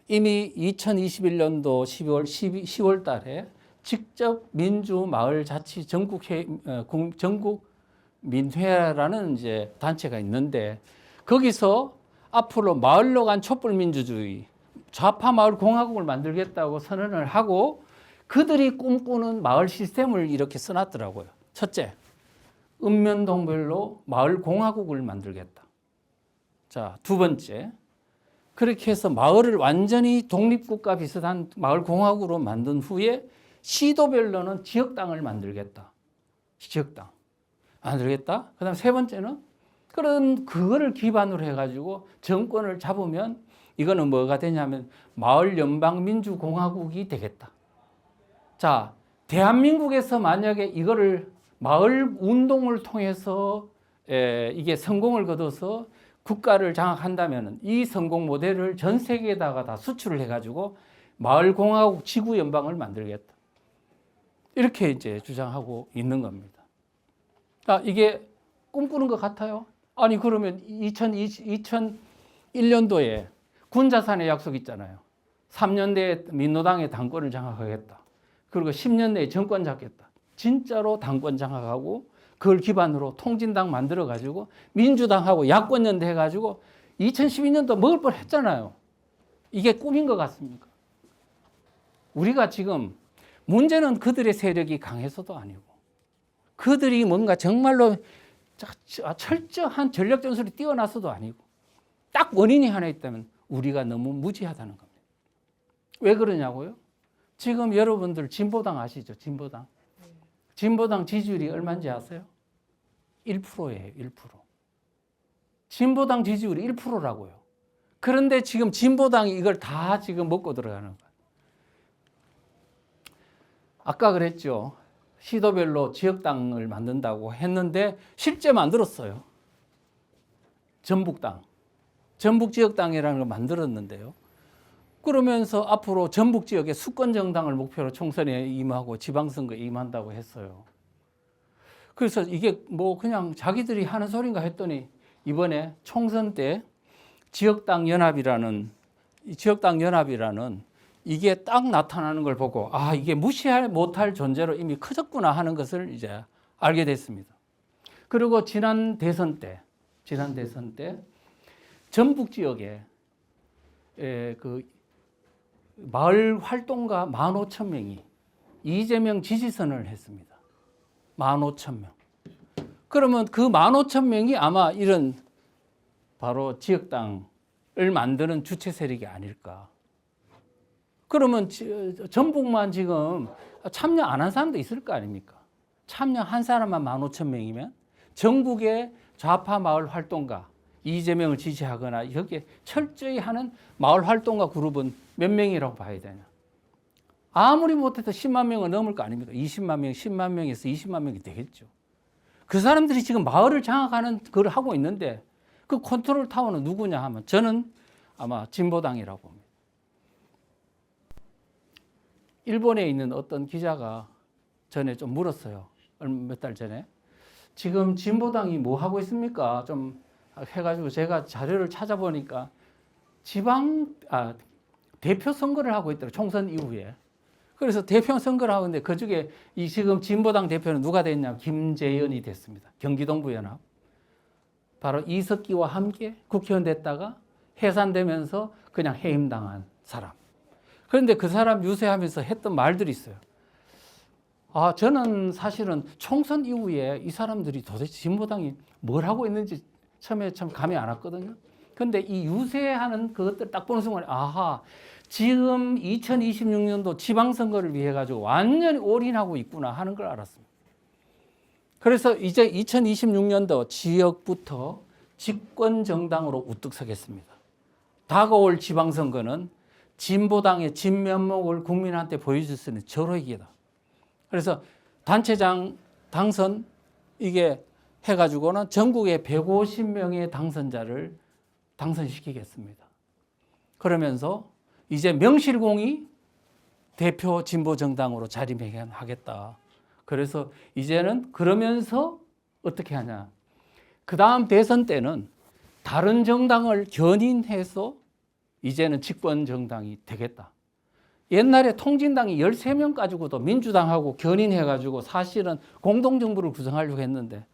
이미 2021년도 10월 달에 직접 민주마을자치 전국민회라는 이제 단체가 있는데 거기서 앞으로 마을로 간 촛불민주주의, 좌파 마을 공화국을 만들겠다고 선언을 하고 그들이 꿈꾸는 마을 시스템을 이렇게 써놨더라고요. 첫째, 읍면동별로 마을 공화국을 만들겠다. 자, 두 번째, 그렇게 해서 마을을 완전히 독립국가 비슷한 마을 공화국으로 만든 후에 시도별로는 지역당을 만들겠다. 지역당 만들겠다. 그다음 세 번째는 그거를 기반으로 해가지고 정권을 잡으면 이거는 뭐가 되냐면 마을 연방민주공화국이 되겠다. 자, 대한민국에서 만약에 이거를 마을 운동을 통해서 이게 성공을 거둬서 국가를 장악한다면 이 성공 모델을 전 세계에다가 다 수출을 해가지고 마을공화국 지구연방을 만들겠다. 이렇게 이제 주장하고 있는 겁니다. 이게 꿈꾸는 것 같아요? 아니, 그러면 2001년도에 군자산의 약속 있잖아요. 3년 내에 민노당의 당권을 장악하겠다. 그리고 10년 내에 정권 잡겠다. 진짜로 당권 장악하고 그걸 기반으로 통진당 만들어가지고 민주당하고 야권연대 해가지고 2012년도 먹을 뻔 했잖아요. 이게 꿈인 것 같습니까? 우리가 지금 문제는 그들의 세력이 강해서도 아니고 그들이 뭔가 정말로 철저한 전략 전술이 뛰어나서도 아니고 딱 원인이 하나 있다면 우리가 너무 무지하다는 겁니다. 왜 그러냐고요? 지금 여러분들 진보당 아시죠? 진보당. 진보당 지지율이 얼마인지 아세요? 1%예요. 1%. 진보당 지지율이 1%라고요. 그런데 지금 진보당이 이걸 다 지금 먹고 들어가는 거예요. 아까 그랬죠. 시도별로 지역당을 만든다고 했는데 실제 만들었어요. 전북당. 전북지역당이라는 걸 만들었는데요. 그러면서 앞으로 전북 지역의 수권 정당을 목표로 총선에 임하고 지방선거에 임한다고 했어요. 그래서 이게 뭐 그냥 자기들이 하는 소린가 했더니 이번에 총선 때 지역당 연합이라는 이게 딱 나타나는 걸 보고 이게 무시 못할 존재로 이미 커졌구나 하는 것을 이제 알게 됐습니다. 그리고 지난 대선 때 전북 지역에 그 마을 활동가 15,000명이 이재명 지지선을 했습니다. 15,000명. 그러면 그 15,000명이 아마 이런 바로 지역당을 만드는 주체 세력이 아닐까. 그러면 전북만 지금 참여 안 한 사람도 있을 거 아닙니까? 참여한 사람만 15,000명이면 전국의 좌파 마을 활동가 이재명을 지지하거나 여기에 철저히 하는 마을 활동가 그룹은 몇 명이라고 봐야 되냐. 아무리 못해도 10만 명은 넘을 거 아닙니까? 20만 명, 10만 명에서 20만 명이 되겠죠. 그 사람들이 지금 마을을 장악하는 걸 하고 있는데 그 컨트롤 타워는 누구냐 하면 저는 아마 진보당이라고 봅니다. 일본에 있는 어떤 기자가 전에 좀 물었어요. 몇 달 전에. 지금 진보당이 뭐 하고 있습니까? 좀 해가지고 제가 자료를 찾아보니까 대표 선거를 하고 있더라고요. 총선 이후에. 그래서 대표 선거를 하고 있는데 그중에 이 지금 진보당 대표는 누가 됐냐? 김재현이 됐습니다. 경기동부연합. 바로 이석기와 함께 국회의원 됐다가 해산되면서 그냥 해임당한 사람. 그런데 그 사람 유세하면서 했던 말들이 있어요. 저는 사실은 총선 이후에 이 사람들이 도대체 진보당이 뭘 하고 있는지 처음에 참 감이 안 왔거든요. 근데 이 유세하는 그것들 딱 보는 순간에 지금 2026년도 지방선거를 위해 가지고 완전히 올인하고 있구나 하는 걸 알았습니다. 그래서 이제 2026년도 지역부터 집권 정당으로 우뚝 서겠습니다. 다가올 지방선거는 진보당의 진면목을 국민한테 보여줄 수 있는 절호의 기회다. 그래서 단체장 당선 이게 해가지고는 전국에 150명의 당선자를 당선시키겠습니다. 그러면서 이제 명실공히 대표 진보 정당으로 자리매김하겠다. 그래서 이제는 그러면서 어떻게 하냐. 그 다음 대선 때는 다른 정당을 견인해서 이제는 집권 정당이 되겠다. 옛날에 통진당이 13명 가지고도 민주당하고 견인해가지고 사실은 공동정부를 구성하려고 했는데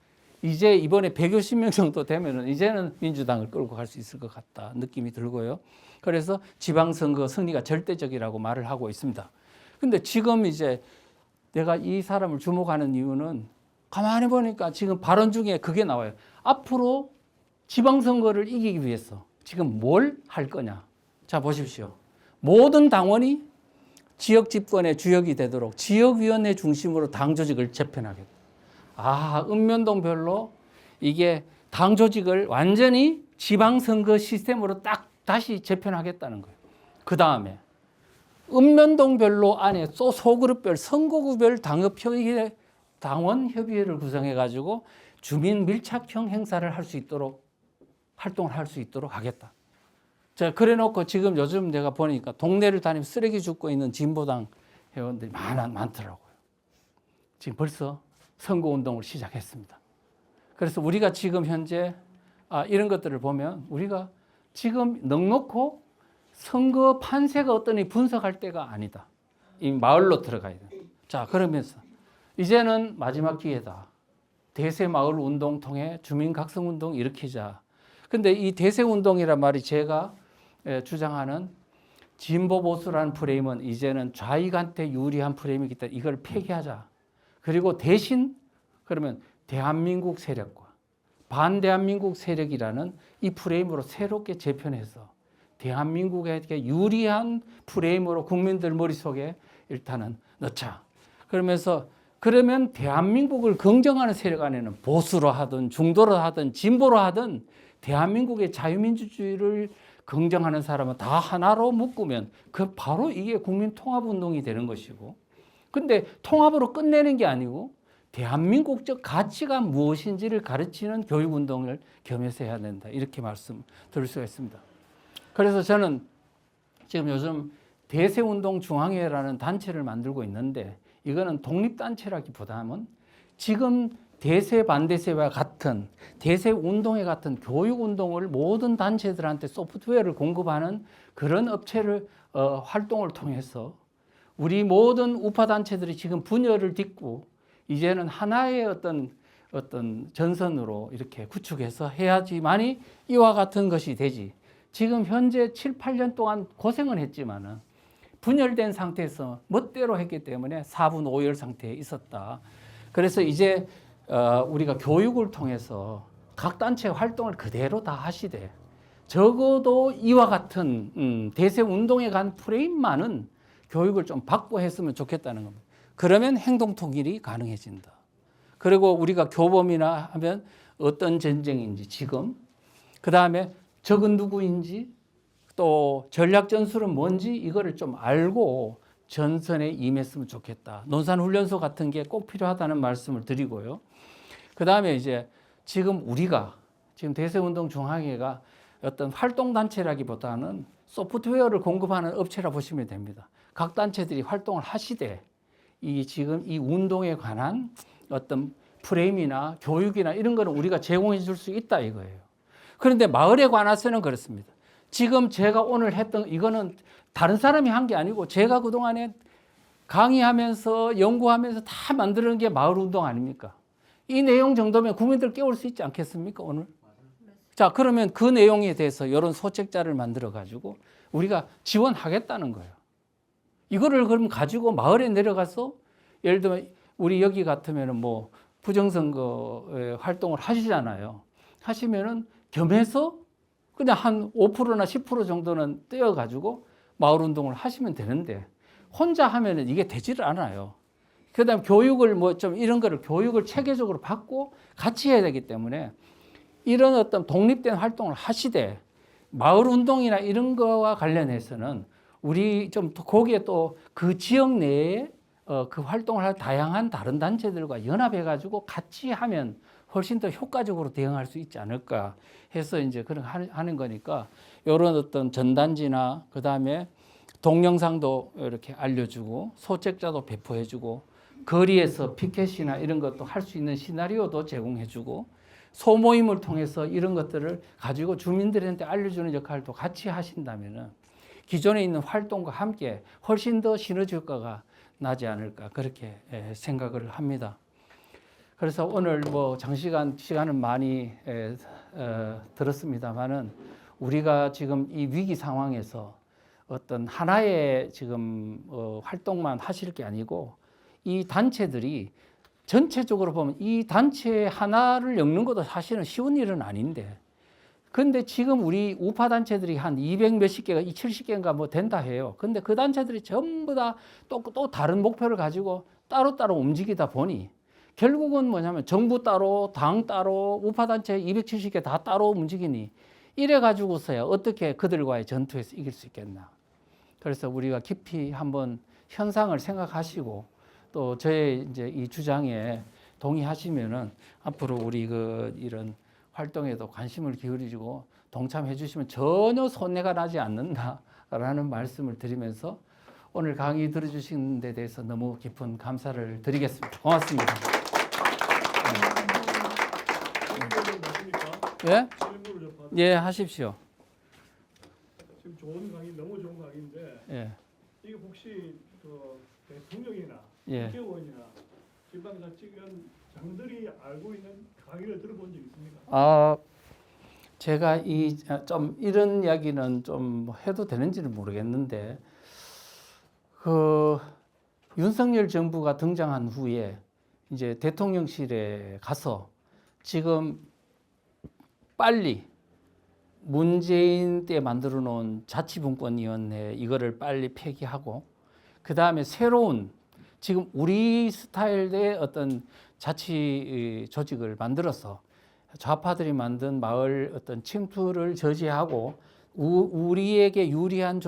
이제 이번에 150명 정도 되면은 이제는 민주당을 끌고 갈 수 있을 것 같다 느낌이 들고요. 그래서 지방선거 승리가 절대적이라고 말을 하고 있습니다. 근데 지금 이제 내가 이 사람을 주목하는 이유는 가만히 보니까 지금 발언 중에 그게 나와요. 앞으로 지방선거를 이기기 위해서 지금 뭘 할 거냐. 자, 보십시오. 모든 당원이 지역 집권의 주역이 되도록 지역위원회 중심으로 당 조직을 재편하겠다. 읍면동별로 이게 당 조직을 완전히 지방선거 시스템으로 딱 다시 재편하겠다는 거예요. 그 다음에 읍면동별로 안에 또 소그룹별, 선거구별 당협협의회, 당원협의회를 구성해가지고 주민 밀착형 행사를 할 수 있도록 활동을 할 수 있도록 하겠다. 자, 그래 놓고 지금 요즘 내가 보니까 동네를 다니면 쓰레기 줍고 있는 진보당 회원들이 많더라고요. 지금 벌써 선거운동을 시작했습니다. 그래서 우리가 지금 현재 이런 것들을 보면 우리가 지금 넉넉고 선거 판세가 어떠니 분석할 때가 아니다. 이 마을로 들어가야 돼. 자, 그러면서 이제는 마지막 기회다. 대세 마을 운동 통해 주민 각성 운동 일으키자. 근데 이 대세 운동이란 말이 제가 주장하는 진보 보수라는 프레임은 이제는 좌익한테 유리한 프레임이기 때문에 이걸 폐기하자. 그리고 대신 그러면 대한민국 세력과 반대한민국 세력이라는 이 프레임으로 새롭게 재편해서 대한민국에게 유리한 프레임으로 국민들 머릿속에 일단은 넣자. 그러면 대한민국을 긍정하는 세력 안에는 보수로 하든 중도로 하든 진보로 하든 대한민국의 자유민주주의를 긍정하는 사람은 다 하나로 묶으면 바로 이게 국민통합운동이 되는 것이고, 근데 통합으로 끝내는 게 아니고 대한민국적 가치가 무엇인지를 가르치는 교육운동을 겸해서 해야 된다. 이렇게 말씀드릴 수가 있습니다. 그래서 저는 지금 요즘 대세운동중앙회라는 단체를 만들고 있는데 이거는 독립단체라기보다는 지금 대세 반대세와 같은 대세운동회 같은 교육운동을 모든 단체들한테 소프트웨어를 공급하는 그런 업체를 활동을 통해서 우리 모든 우파 단체들이 지금 분열을 딛고 이제는 하나의 어떤 전선으로 이렇게 구축해서 해야지만이 이와 같은 것이 되지. 지금 현재 7, 8년 동안 고생은 했지만은 분열된 상태에서 멋대로 했기 때문에 4분 5열 상태에 있었다. 그래서 이제 우리가 교육을 통해서 각 단체 활동을 그대로 다 하시되 적어도 이와 같은 대세 운동에 간 프레임만은 교육을 좀 받고 했으면 좋겠다는 겁니다. 그러면 행동 통일이 가능해진다. 그리고 우리가 교범이나 하면 어떤 전쟁인지 지금, 그 다음에 적은 누구인지, 또 전략 전술은 뭔지 이거를 좀 알고 전선에 임했으면 좋겠다. 논산훈련소 같은 게 꼭 필요하다는 말씀을 드리고요. 그 다음에 이제 지금 우리가 지금 대세운동중앙회가 어떤 활동단체라기보다는 소프트웨어를 공급하는 업체라 보시면 됩니다. 각 단체들이 활동을 하시되 지금 이 운동에 관한 어떤 프레임이나 교육이나 이런 거는 우리가 제공해 줄 수 있다 이거예요. 그런데 마을에 관해서는 그렇습니다. 지금 제가 오늘 했던 이거는 다른 사람이 한 게 아니고 제가 그동안에 강의하면서 연구하면서 다 만드는 게 마을운동 아닙니까? 이 내용 정도면 국민들 깨울 수 있지 않겠습니까 오늘? 자, 그러면 그 내용에 대해서 이런 소책자를 만들어 가지고 우리가 지원하겠다는 거예요. 이거를 그럼 가지고 마을에 내려가서 예를 들면 우리 여기 같으면은 뭐 부정선거 활동을 하시잖아요. 하시면은 겸해서 그냥 한 5%나 10% 정도는 떼어가지고 마을 운동을 하시면 되는데 혼자 하면은 이게 되지를 않아요. 그다음 교육을 뭐 좀 이런 거를 교육을 체계적으로 받고 같이 해야 되기 때문에 이런 어떤 독립된 활동을 하시되 마을 운동이나 이런 거와 관련해서는 우리 좀 거기에 또 그 지역 내에 그 활동을 할 다양한 다른 단체들과 연합해가지고 같이 하면 훨씬 더 효과적으로 대응할 수 있지 않을까 해서 이제 그런 하는 거니까 이런 어떤 전단지나 그 다음에 동영상도 이렇게 알려주고 소책자도 배포해주고 거리에서 피켓이나 이런 것도 할 수 있는 시나리오도 제공해주고 소모임을 통해서 이런 것들을 가지고 주민들한테 알려주는 역할도 같이 하신다면은 기존에 있는 활동과 함께 훨씬 더 시너지 효과가 나지 않을까 그렇게 생각을 합니다. 그래서 오늘 뭐 장시간 시간은 많이 들었습니다만은 우리가 지금 이 위기 상황에서 어떤 하나의 지금 활동만 하실 게 아니고 이 단체들이 전체적으로 보면 이 단체 하나를 엮는 것도 사실은 쉬운 일은 아닌데 근데 지금 우리 우파 단체들이 한 200 몇십 개가 70개인가 뭐 된다 해요. 근데 그 단체들이 전부 다 또 다른 목표를 가지고 따로따로 움직이다 보니 결국은 뭐냐면 정부 따로 당 따로 우파 단체 270개 다 따로 움직이니 이래 가지고서야 어떻게 그들과의 전투에서 이길 수 있겠나. 그래서 우리가 깊이 한번 현상을 생각하시고 또 저의 이제 이 주장에 동의하시면은 앞으로 우리 이런 활동에도 관심을 기울이고 동참해 주시면 전혀 손해가 나지 않는다라는 말씀을 드리면서 오늘 강의 들어주신 데 대해서 너무 깊은 감사를 드리겠습니다. 고맙습니다. 예? 예, 하십시오. 지금 좋은 강의, 너무 좋은 강의인데 예. 이게 혹시 그 대통령이나 예. 국회의원이나 지방자치위원장들이 알고 있는 강의를 들어본 적 있습니까? 아, 제가 좀 이런 이야기는 좀 해도 되는지는 모르겠는데 그 윤석열 정부가 등장한 후에 이제 대통령실에 가서 지금 빨리 문재인 때 만들어 놓은 자치분권위원회 이거를 빨리 폐기하고 그 다음에 새로운 지금 우리 스타일의 어떤 자치 조직을 만들어서 좌파들이 만든 마을 어떤 침투를 저지하고 우리에게 유리한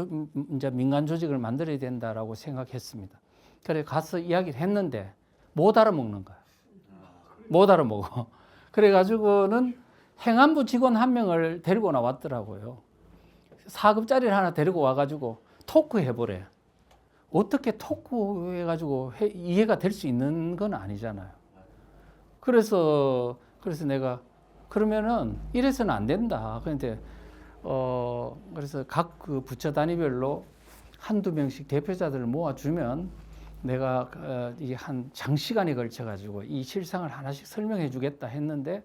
이제 민간 조직을 만들어야 된다라고 생각했습니다. 그래 가서 이야기를 했는데 못 알아먹는 거야. 못 알아먹어. 그래가지고는 행안부 직원 한 명을 데리고 나왔더라고요. 4급짜리를 하나 데리고 와가지고 토크 해보래. 어떻게 토크 해가지고 이해가 될 수 있는 건 아니잖아요. 그래서 내가 그러면은 이래서는 안 된다. 그런데 그래서 각 그 부처 단위별로 한두 명씩 대표자들을 모아주면 내가 한 장시간에 걸쳐가지고 이 실상을 하나씩 설명해 주겠다 했는데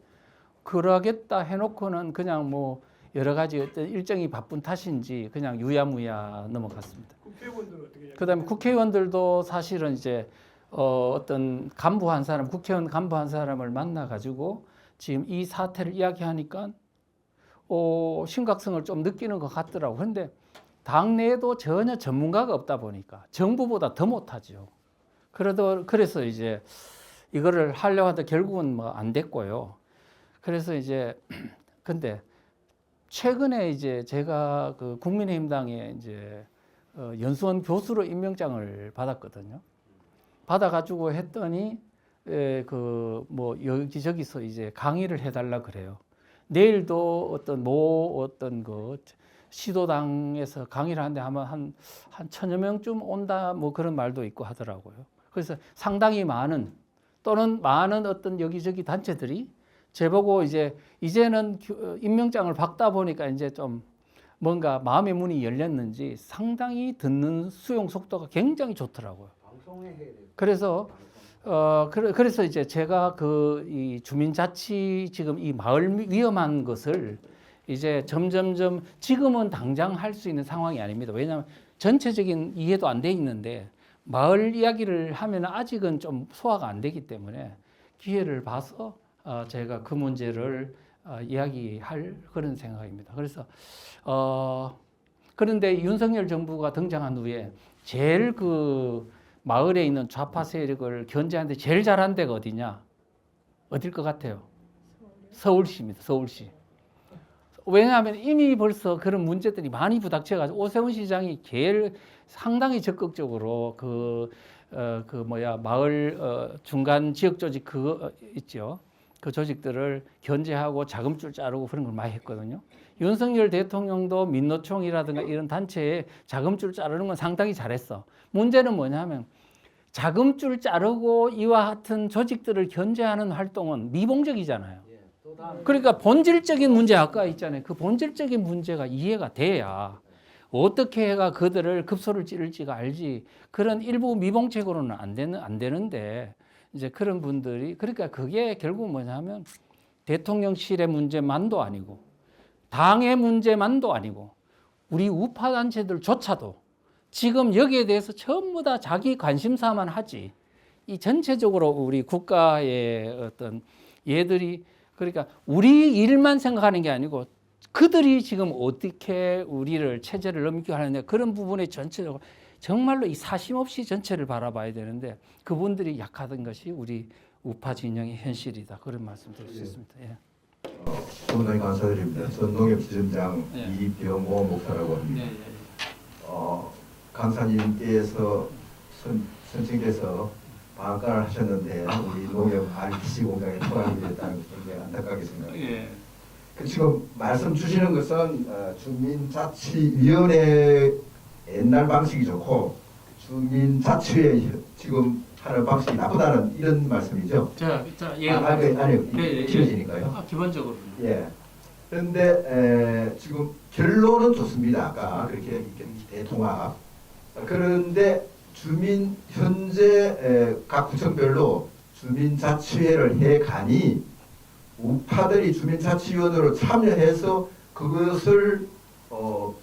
그러겠다 해놓고는 그냥 뭐 여러 가지 어떤 일정이 바쁜 탓인지 그냥 유야무야 넘어갔습니다. 국회의원들은 어떻게? 그다음에 국회의원들도 사실은 이제 어떤 간부 한 사람, 국회의원 간부 한 사람을 만나 가지고 지금 이 사태를 이야기하니까 심각성을 좀 느끼는 것 같더라고. 그런데 당내에도 전혀 전문가가 없다 보니까 정부보다 더 못하죠. 그래서 이제 이거를 하려고 하다 결국은 뭐 안 됐고요. 그래서 이제 근데 최근에 이제 제가 그 국민의힘당에 이제 연수원 교수로 임명장을 받았거든요. 받아가지고 했더니 그 뭐 여기저기서 이제 강의를 해달라 그래요. 내일도 어떤 그 시도당에서 강의를 하는데 아마 한 1000여 명쯤 온다 뭐 그런 말도 있고 하더라고요. 그래서 상당히 많은 어떤 여기저기 단체들이 제보고 이제는 임명장을 받다 보니까 이제 좀 뭔가 마음의 문이 열렸는지 상당히 듣는 수용 속도가 굉장히 좋더라고요. 그래서 그래서 이제 제가 이 주민자치 지금 이 마을 위험한 것을 이제 점점점 지금은 당장 할 수 있는 상황이 아닙니다. 왜냐하면 전체적인 이해도 안 돼 있는데 마을 이야기를 하면 아직은 좀 소화가 안 되기 때문에 기회를 봐서 제가 그 문제를 이야기할 그런 생각입니다. 그래서 그런데 윤석열 정부가 등장한 후에 제일 그 마을에 있는 좌파 세력을 견제하는데 제일 잘한 데가 어디냐? 어딜 것 같아요? 서울시입니다. 서울시. 왜냐하면 이미 벌써 그런 문제들이 많이 부닥쳐가지고 오세훈 시장이 제일 상당히 적극적으로 마을 중간 지역 조직 그거 있죠. 그 조직들을 견제하고 자금줄 자르고 그런 걸 많이 했거든요. 윤석열 대통령도 민노총이라든가 이런 단체에 자금줄 자르는 건 상당히 잘했어. 문제는 뭐냐면 자금줄 자르고 이와 같은 조직들을 견제하는 활동은 미봉적이잖아요. 그러니까 본질적인 문제 아까 있잖아요. 그 본질적인 문제가 이해가 돼야 어떻게 해가 그들을 급소를 찌를지가 알지. 그런 일부 미봉책으로는 안 되는데 이제 그런 분들이 그러니까 그게 결국 뭐냐면 대통령실의 문제만도 아니고 당의 문제만도 아니고 우리 우파 단체들조차도 지금 여기에 대해서 전부 다 자기 관심사만 하지. 이 전체적으로 우리 국가의 어떤 얘들이 그러니까 우리 일만 생각하는 게 아니고 그들이 지금 어떻게 우리를 체제를 넘기게 하느냐 그런 부분에 전체적으로 정말로 이 사심 없이 전체를 바라봐야 되는데 그분들이 약하던 것이 우리 우파 진영의 현실이다. 그런 말씀 드릴 수 있습니다. 예. 대단히 감사드립니다. 전농협지점장 예. 이병호 목사라고 합니다. 네, 강사님께서 선생님께서 방학간을 하셨는데 우리 농협 RTC 공장에 통합이 됐다는 것을 굉장히 안타깝게 생각합니다. 예. 지금 말씀 주시는 것은 주민자치위원회 옛날 방식이 좋고 주민자치회 지금 하는 방식이 나쁘다는 이런 말씀이죠. 아니요. 길어지니까요. 기본적으로. 예. 그런데 지금 결론은 좋습니다. 아까 그렇게 이렇게 대통합. 그런데 현재 각 구청별로 주민자치회를 해 가니 우파들이 주민자치위원으로 참여해서 그것을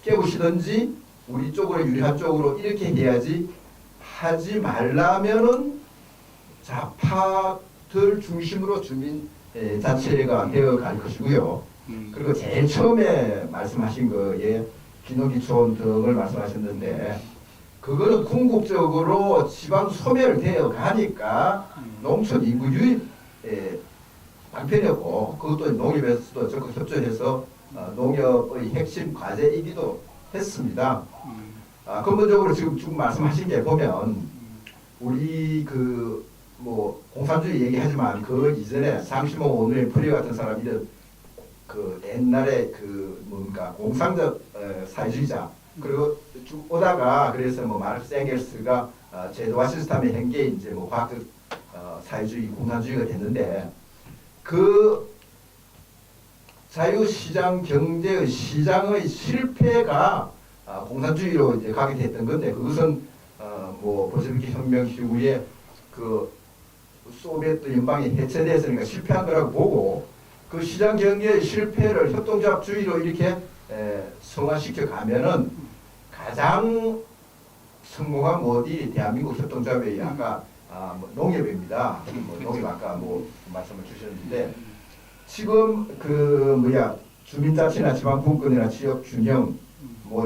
깨우시든지 우리 쪽으로 유리한 쪽으로 이렇게 해야지 하지 말라면은 좌파들 중심으로 주민자치회가 되어갈 것이고요. 그리고 제일 처음에 말씀하신 거에 기노기촌 등을 말씀하셨는데 그거는 궁극적으로 지방 소멸되어 가니까 농촌 인구 유입 방편이었고 그것도 농협에서도 적극 협조해서 농협의 핵심 과제이기도 했습니다. 근본적으로 지금 말씀하신 게 보면 우리 공산주의 얘기하지만 그 이전에 상시모 오늘 프리 같은 사람 이런 그 옛날에 공상적 사회주의자 그리고 쭉 오다가 그래서 마르크스 엥겔스가 제도화 시스템의 hen게 이제 과학적 사회주의 공산주의가 됐는데 그 자유시장 경제의 시장의 실패가 공산주의로 이제 가게 됐던 건데 그것은 볼셰비키 혁명 이후에 그 소비에트 연방이 해체됐으니까 실패한 거라고 보고 그 시장 경제의 실패를 협동조합주의로 이렇게 성화시켜 가면은 가장 성공한 모델이 대한민국 협동조합의 아까 농협입니다. 농협 아까 말씀을 주셨는데 지금 주민자치나 지방분권이나 지역균형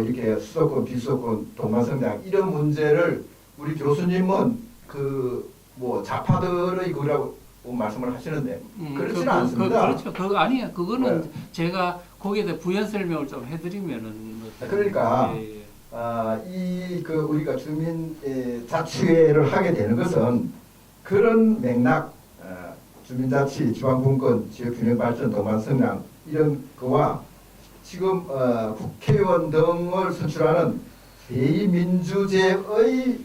이렇게 수도권 비수도권 동반성장 이런 문제를 우리 교수님은 좌파들의 그거라고 말씀을 하시는데 그렇지는 않습니다. 그렇죠. 그거 아니에요. 그거는 제가 거기에 대해 부연 설명을 좀 해드리면은 그러니까 우리가 주민 자치회를 하게 되는 것은 그런 맥락 주민자치, 지방분권, 지역균형발전, 동반성장 이런 거와 지금 국회의원 등을 선출하는 대의민주제의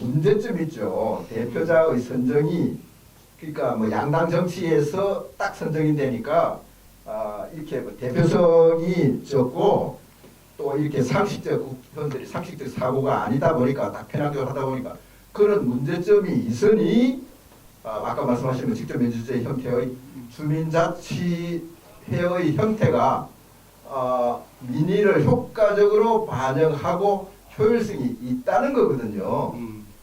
문제점이 있죠. 대표자의 선정이 그러니까 양당 정치에서 딱 선정이 되니까 이렇게 대표성이 적고 또 이렇게 상식적 국회의원들이 상식적 사고가 아니다 보니까 딱 편향적으로 하다 보니까 그런 문제점이 있으니 아까 말씀하신 직접 민주주의 형태의 주민자치회의 형태가 민의를 효과적으로 반영하고 효율성이 있다는 거거든요.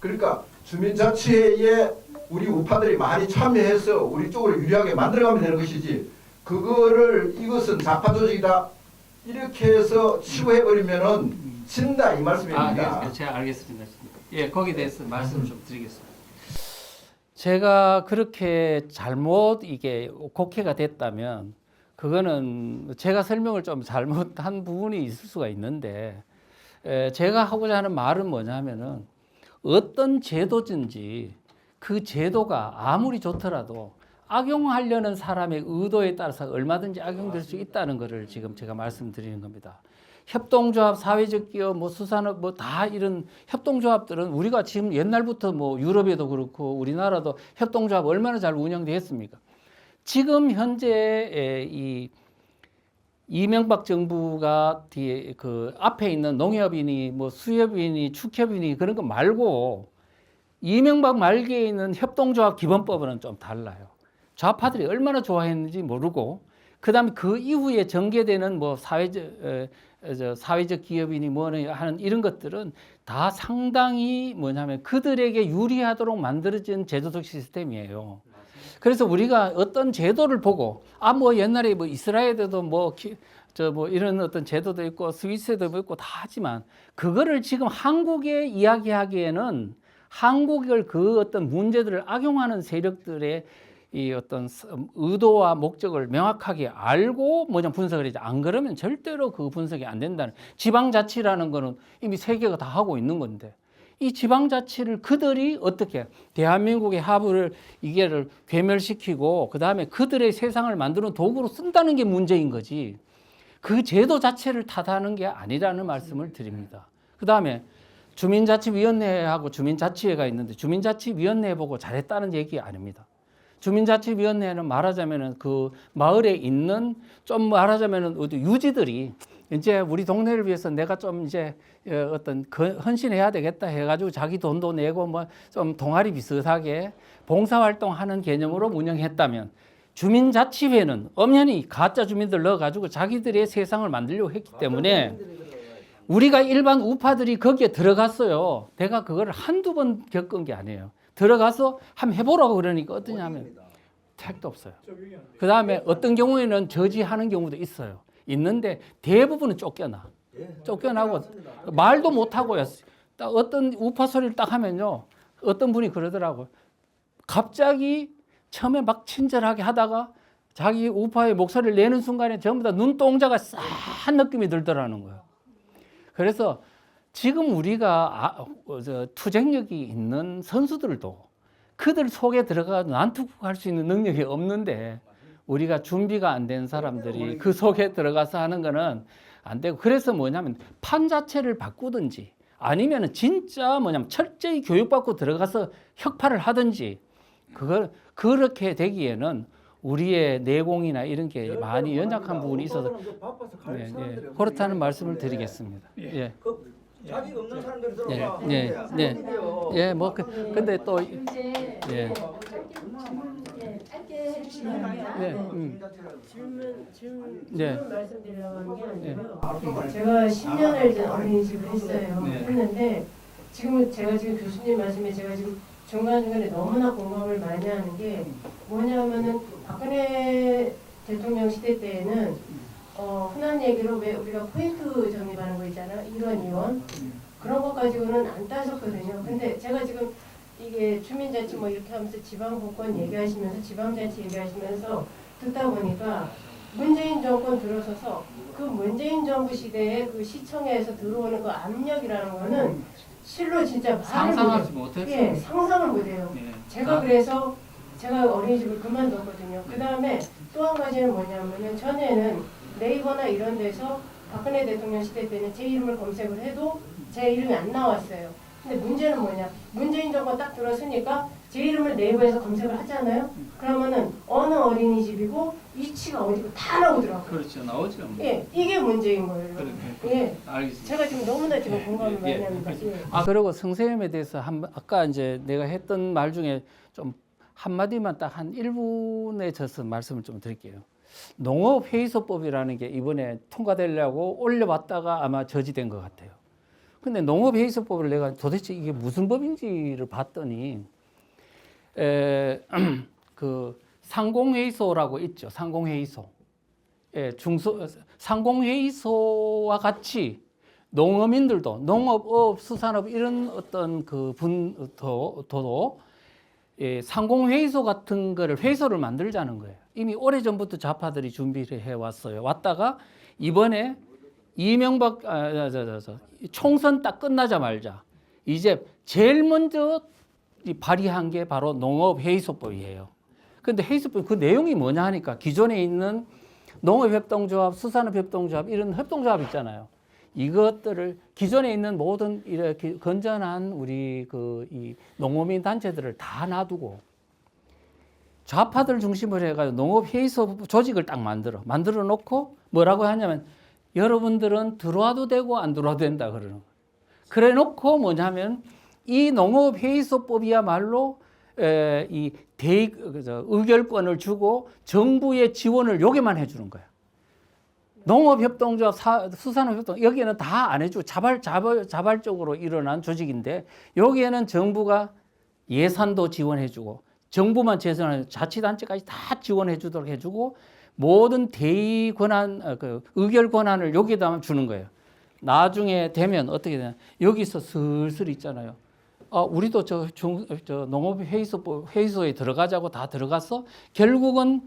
그러니까 주민자치회에 우리 우파들이 많이 참여해서 우리 쪽으로 유리하게 만들어가면 되는 것이지 그거를 이것은 좌파 조직이다 이렇게 해서 치부해버리면은 진다 이 말씀입니다. 제가 알겠습니다. 예, 거기에 대해서 말씀을 좀 드리겠습니다. 제가 그렇게 잘못 이게 곡해가 됐다면 그거는 제가 설명을 좀 잘못한 부분이 있을 수가 있는데 제가 하고자 하는 말은 뭐냐면은 어떤 제도든지 그 제도가 아무리 좋더라도 악용하려는 사람의 의도에 따라서 얼마든지 악용될 수 있다는 것을 지금 제가 말씀드리는 겁니다. 협동조합, 사회적 기업, 뭐 수산업, 뭐 다 이런 협동조합들은 우리가 지금 옛날부터 뭐 유럽에도 그렇고 우리나라도 협동조합 얼마나 잘 운영되어 있습니까? 지금 현재 이 이명박 정부가 뒤에 그 앞에 있는 농협이니 뭐 수협이니 축협이니 그런 거 말고 이명박 말기에 있는 협동조합 기본법은 좀 달라요. 좌파들이 얼마나 좋아했는지 모르고 그다음에 그 이후에 전개되는 뭐 사회적 기업이니 뭐니 하는 이런 것들은 다 상당히 뭐냐면 그들에게 유리하도록 만들어진 제도적 시스템이에요. 그래서 우리가 어떤 제도를 보고 뭐 옛날에 뭐 이스라엘에도 뭐 이런 어떤 제도도 있고 스위스에도 있고 다 하지만 그거를 지금 한국에 이야기하기에는 한국을 그 어떤 문제들을 악용하는 세력들의 이 어떤 의도와 목적을 명확하게 알고 뭐냐 분석을 해야지. 안 그러면 절대로 그 분석이 안 된다는. 지방자치라는 거는 이미 세계가 다 하고 있는 건데 이 지방자치를 그들이 어떻게 대한민국의 하부를 이게를 괴멸시키고 그 다음에 그들의 세상을 만드는 도구로 쓴다는 게 문제인 거지. 그 제도 자체를 탓하는 게 아니라는 말씀을 드립니다. 그 다음에 주민자치위원회하고 주민자치회가 있는데 주민자치위원회 보고 잘했다는 얘기 아닙니다. 주민자치위원회는 말하자면은 그 마을에 있는 좀 말하자면은 유지들이 이제 우리 동네를 위해서 내가 좀 이제 어떤 헌신해야 되겠다 해가지고 자기 돈도 내고 뭐 좀 동아리 비슷하게 봉사활동하는 개념으로 운영했다면 주민자치회는 엄연히 가짜 주민들 넣어가지고 자기들의 세상을 만들려고 했기 때문에 우리가 일반 우파들이 거기에 들어갔어요. 내가 그걸 한두 번 겪은 게 아니에요. 들어가서 한번 해보라고 그러니까 어떠냐면 택도 없어요. 그 다음에 어떤 경우에는 저지하는 경우도 있어요. 있는데 대부분은 쫓겨나고 말도 못하고요. 딱 어떤 우파 소리를 딱 하면요. 어떤 분이 그러더라고요. 갑자기 처음에 막 친절하게 하다가 자기 우파의 목소리를 내는 순간에 전부 다 눈동자가 싸한 느낌이 들더라는 거예요. 그래서 지금 우리가 투쟁력이 있는 선수들도 그들 속에 들어가서 난투할 수 있는 능력이 없는데 우리가 준비가 안 된 사람들이 그 속에 들어가서 하는 거는 안 되고 그래서 뭐냐면 판 자체를 바꾸든지 아니면 진짜 뭐냐면 철저히 교육받고 들어가서 혁파를 하든지 그걸 그렇게 되기에는 우리의 내공이나 이런 게 많이 연약한 부분이 있어서 그렇다는 말씀을 드리겠습니다. 예. 자기 없는 사람들이 예, 뭐 근데 또 이제 예. 짧게 해주시면 질문 말씀드리려고 하는 게 아니고요. 제가 10년을 이제 어린이집을 했는데 지금 교수님 말씀에 제가 지금 중간중간에 너무나 공감을 많이 하는 게 뭐냐면은 박근혜 대통령 시대 때에는 흔한 얘기로 왜 우리가 포인트 적립하는 거 있잖아요. 1원, 2원 그런 것 가지고는 안 따졌거든요. 근데 제가 지금 이게 주민자치 뭐 이렇게 하면서 지방분권 얘기하시면서 지방자치 얘기하시면서 듣다 보니까 문재인 정권 들어서서 그 문재인 정부 시대에 그 시청에서 들어오는 그 압력이라는 거는 실로 진짜 상상하지 못했어요. 예, 상상을 못해요. 제가 그래서 제가 어린이집을 그만뒀거든요. 그 다음에 또 한 가지는 뭐냐면은 전에는 네이버나 이런 데서 박근혜 대통령 시대 때는 제 이름을 검색을 해도 제 이름이 안 나왔어요. 근데 문제는 뭐냐? 문재인 정권 딱 들어서니까 제 이름을 네이버에서 검색을 하잖아요. 그러면은 어느 어린이집이고 위치가 어디고 다 나오더라고요. 그렇죠. 나오죠. 예, 이게 문제인 거예요. 예, 알겠습니다. 제가 지금 너무나 지금 공감을 많이 합니다. 예. 그리고 선생님에 대해서 아까 이제 내가 했던 말 중에 좀 한마디만 딱 한 1분에 져서 말씀을 좀 드릴게요. 농업회의소법이라는 게 이번에 통과되려고 올려봤다가 아마 저지된 것 같아요. 근데 농업회의소법을 내가 도대체 이게 무슨 법인지를 봤더니 그 상공회의소라고 있죠. 상공회의소. 상공회의소와 같이 농어민들도 농업업, 수산업 이런 어떤 그 분도 상공회의소 같은 거를 회의소를 만들자는 거예요. 이미 오래전부터 좌파들이 준비를 해왔어요. 왔다가 이번에 이명박 총선 딱 끝나자마자 이제 제일 먼저 발의한 게 바로 농업회의소법이에요. 근데 회의소법 그 내용이 뭐냐 하니까 기존에 있는 농업협동조합, 수산업협동조합 이런 협동조합 있잖아요. 이것들을 기존에 있는 모든 이렇게 건전한 우리 이 농어민 단체들을 다 놔두고 좌파들 중심으로 해가지고 농업회의소 조직을 딱 만들어 놓고 뭐라고 하냐면 여러분들은 들어와도 되고 안 들어와도 된다 그러는 거예요. 그래 놓고 뭐냐면 이 농업회의소법이야말로 이 의결권을 주고 정부의 지원을 요게만 해주는 거예요. 농업협동조합, 수산업협동 여기에는 다 안 해주고 자발적으로 일어난 조직인데 여기에는 정부가 예산도 지원해주고 정부만 제선하는 자치단체까지 다 지원해주도록 해주고 모든 대의 권한, 의결 권한을 여기에다 주는 거예요. 나중에 되면 어떻게 되냐? 여기서 슬슬 있잖아요. 우리도 저 농업회의소에 들어가자고 다 들어갔어. 결국은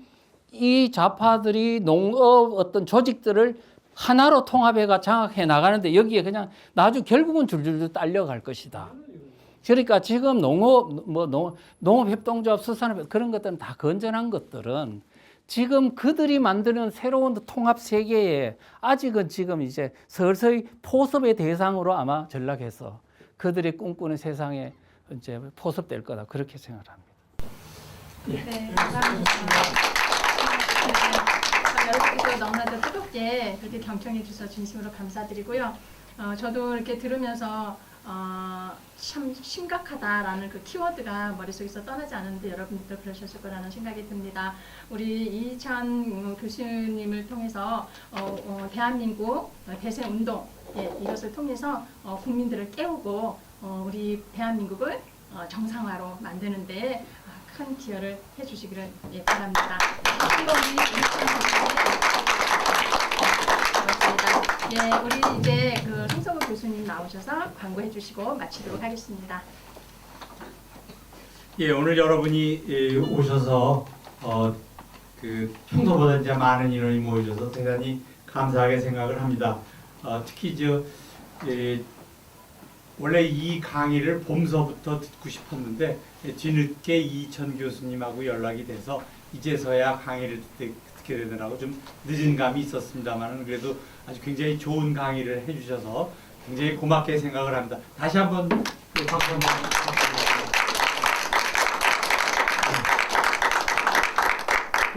이 좌파들이 농업 어떤 조직들을 하나로 통합해가 장악해 나가는데 여기에 그냥 나중 결국은 줄줄줄 딸려갈 것이다. 그러니까 지금 농업협동조합, 수산업 그런 것들은 다 건전한 것들은 지금 그들이 만드는 새로운 통합 세계에 아직은 지금 이제 서서히 포섭의 대상으로 아마 전락해서 그들이 꿈꾸는 세상에 이제 포섭될 거다 그렇게 생각합니다. 네, 감사합니다. 여러분께서 너무나도 뜨겁게 그렇게 경청해 주셔서 진심으로 감사드리고요. 저도 이렇게 들으면서 참 심각하다라는 그 키워드가 머릿속에서 떠나지 않는데 여러분들도 그러셨을 거라는 생각이 듭니다. 우리 이희찬 교수님을 통해서 대한민국 대세운동 이것을 통해서 국민들을 깨우고 우리 대한민국을 정상화로 만드는 데 큰 기여를 해주시기를 바랍니다. 그렇습니다. 우리 이제 그 송성우 교수님 나오셔서 광고해 주시고 마치도록 하겠습니다. 오늘 여러분이 오셔서 평소보다 이제 많은 인원이 모여줘서 대단히 감사하게 생각을 합니다. 특히 원래 이 강의를 봄서부터 듣고 싶었는데 뒤늦게 이천 교수님하고 연락이 돼서 이제서야 강의를 듣게 되더라고 좀 늦은 감이 있었습니다만 그래도 아주 굉장히 좋은 강의를 해주셔서 굉장히 고맙게 생각을 합니다. 다시 한번 박수 한번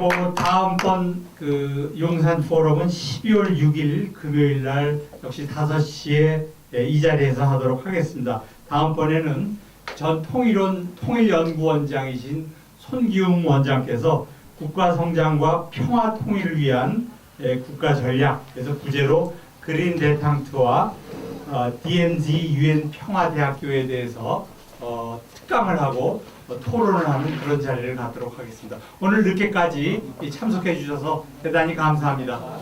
부탁드립니다. 다음번 용산 포럼은 12월 6일 금요일 날 역시 5시에 이 자리에서 하도록 하겠습니다. 다음번에는 전 통일연구원장이신 손기웅 원장께서 국가 성장과 평화 통일을 위한 국가 전략, 그래서 부제로 그린 데탕트와 DMZ UN 평화대학교에 대해서 특강을 하고 토론을 하는 그런 자리를 갖도록 하겠습니다. 오늘 늦게까지 참석해 주셔서 대단히 감사합니다.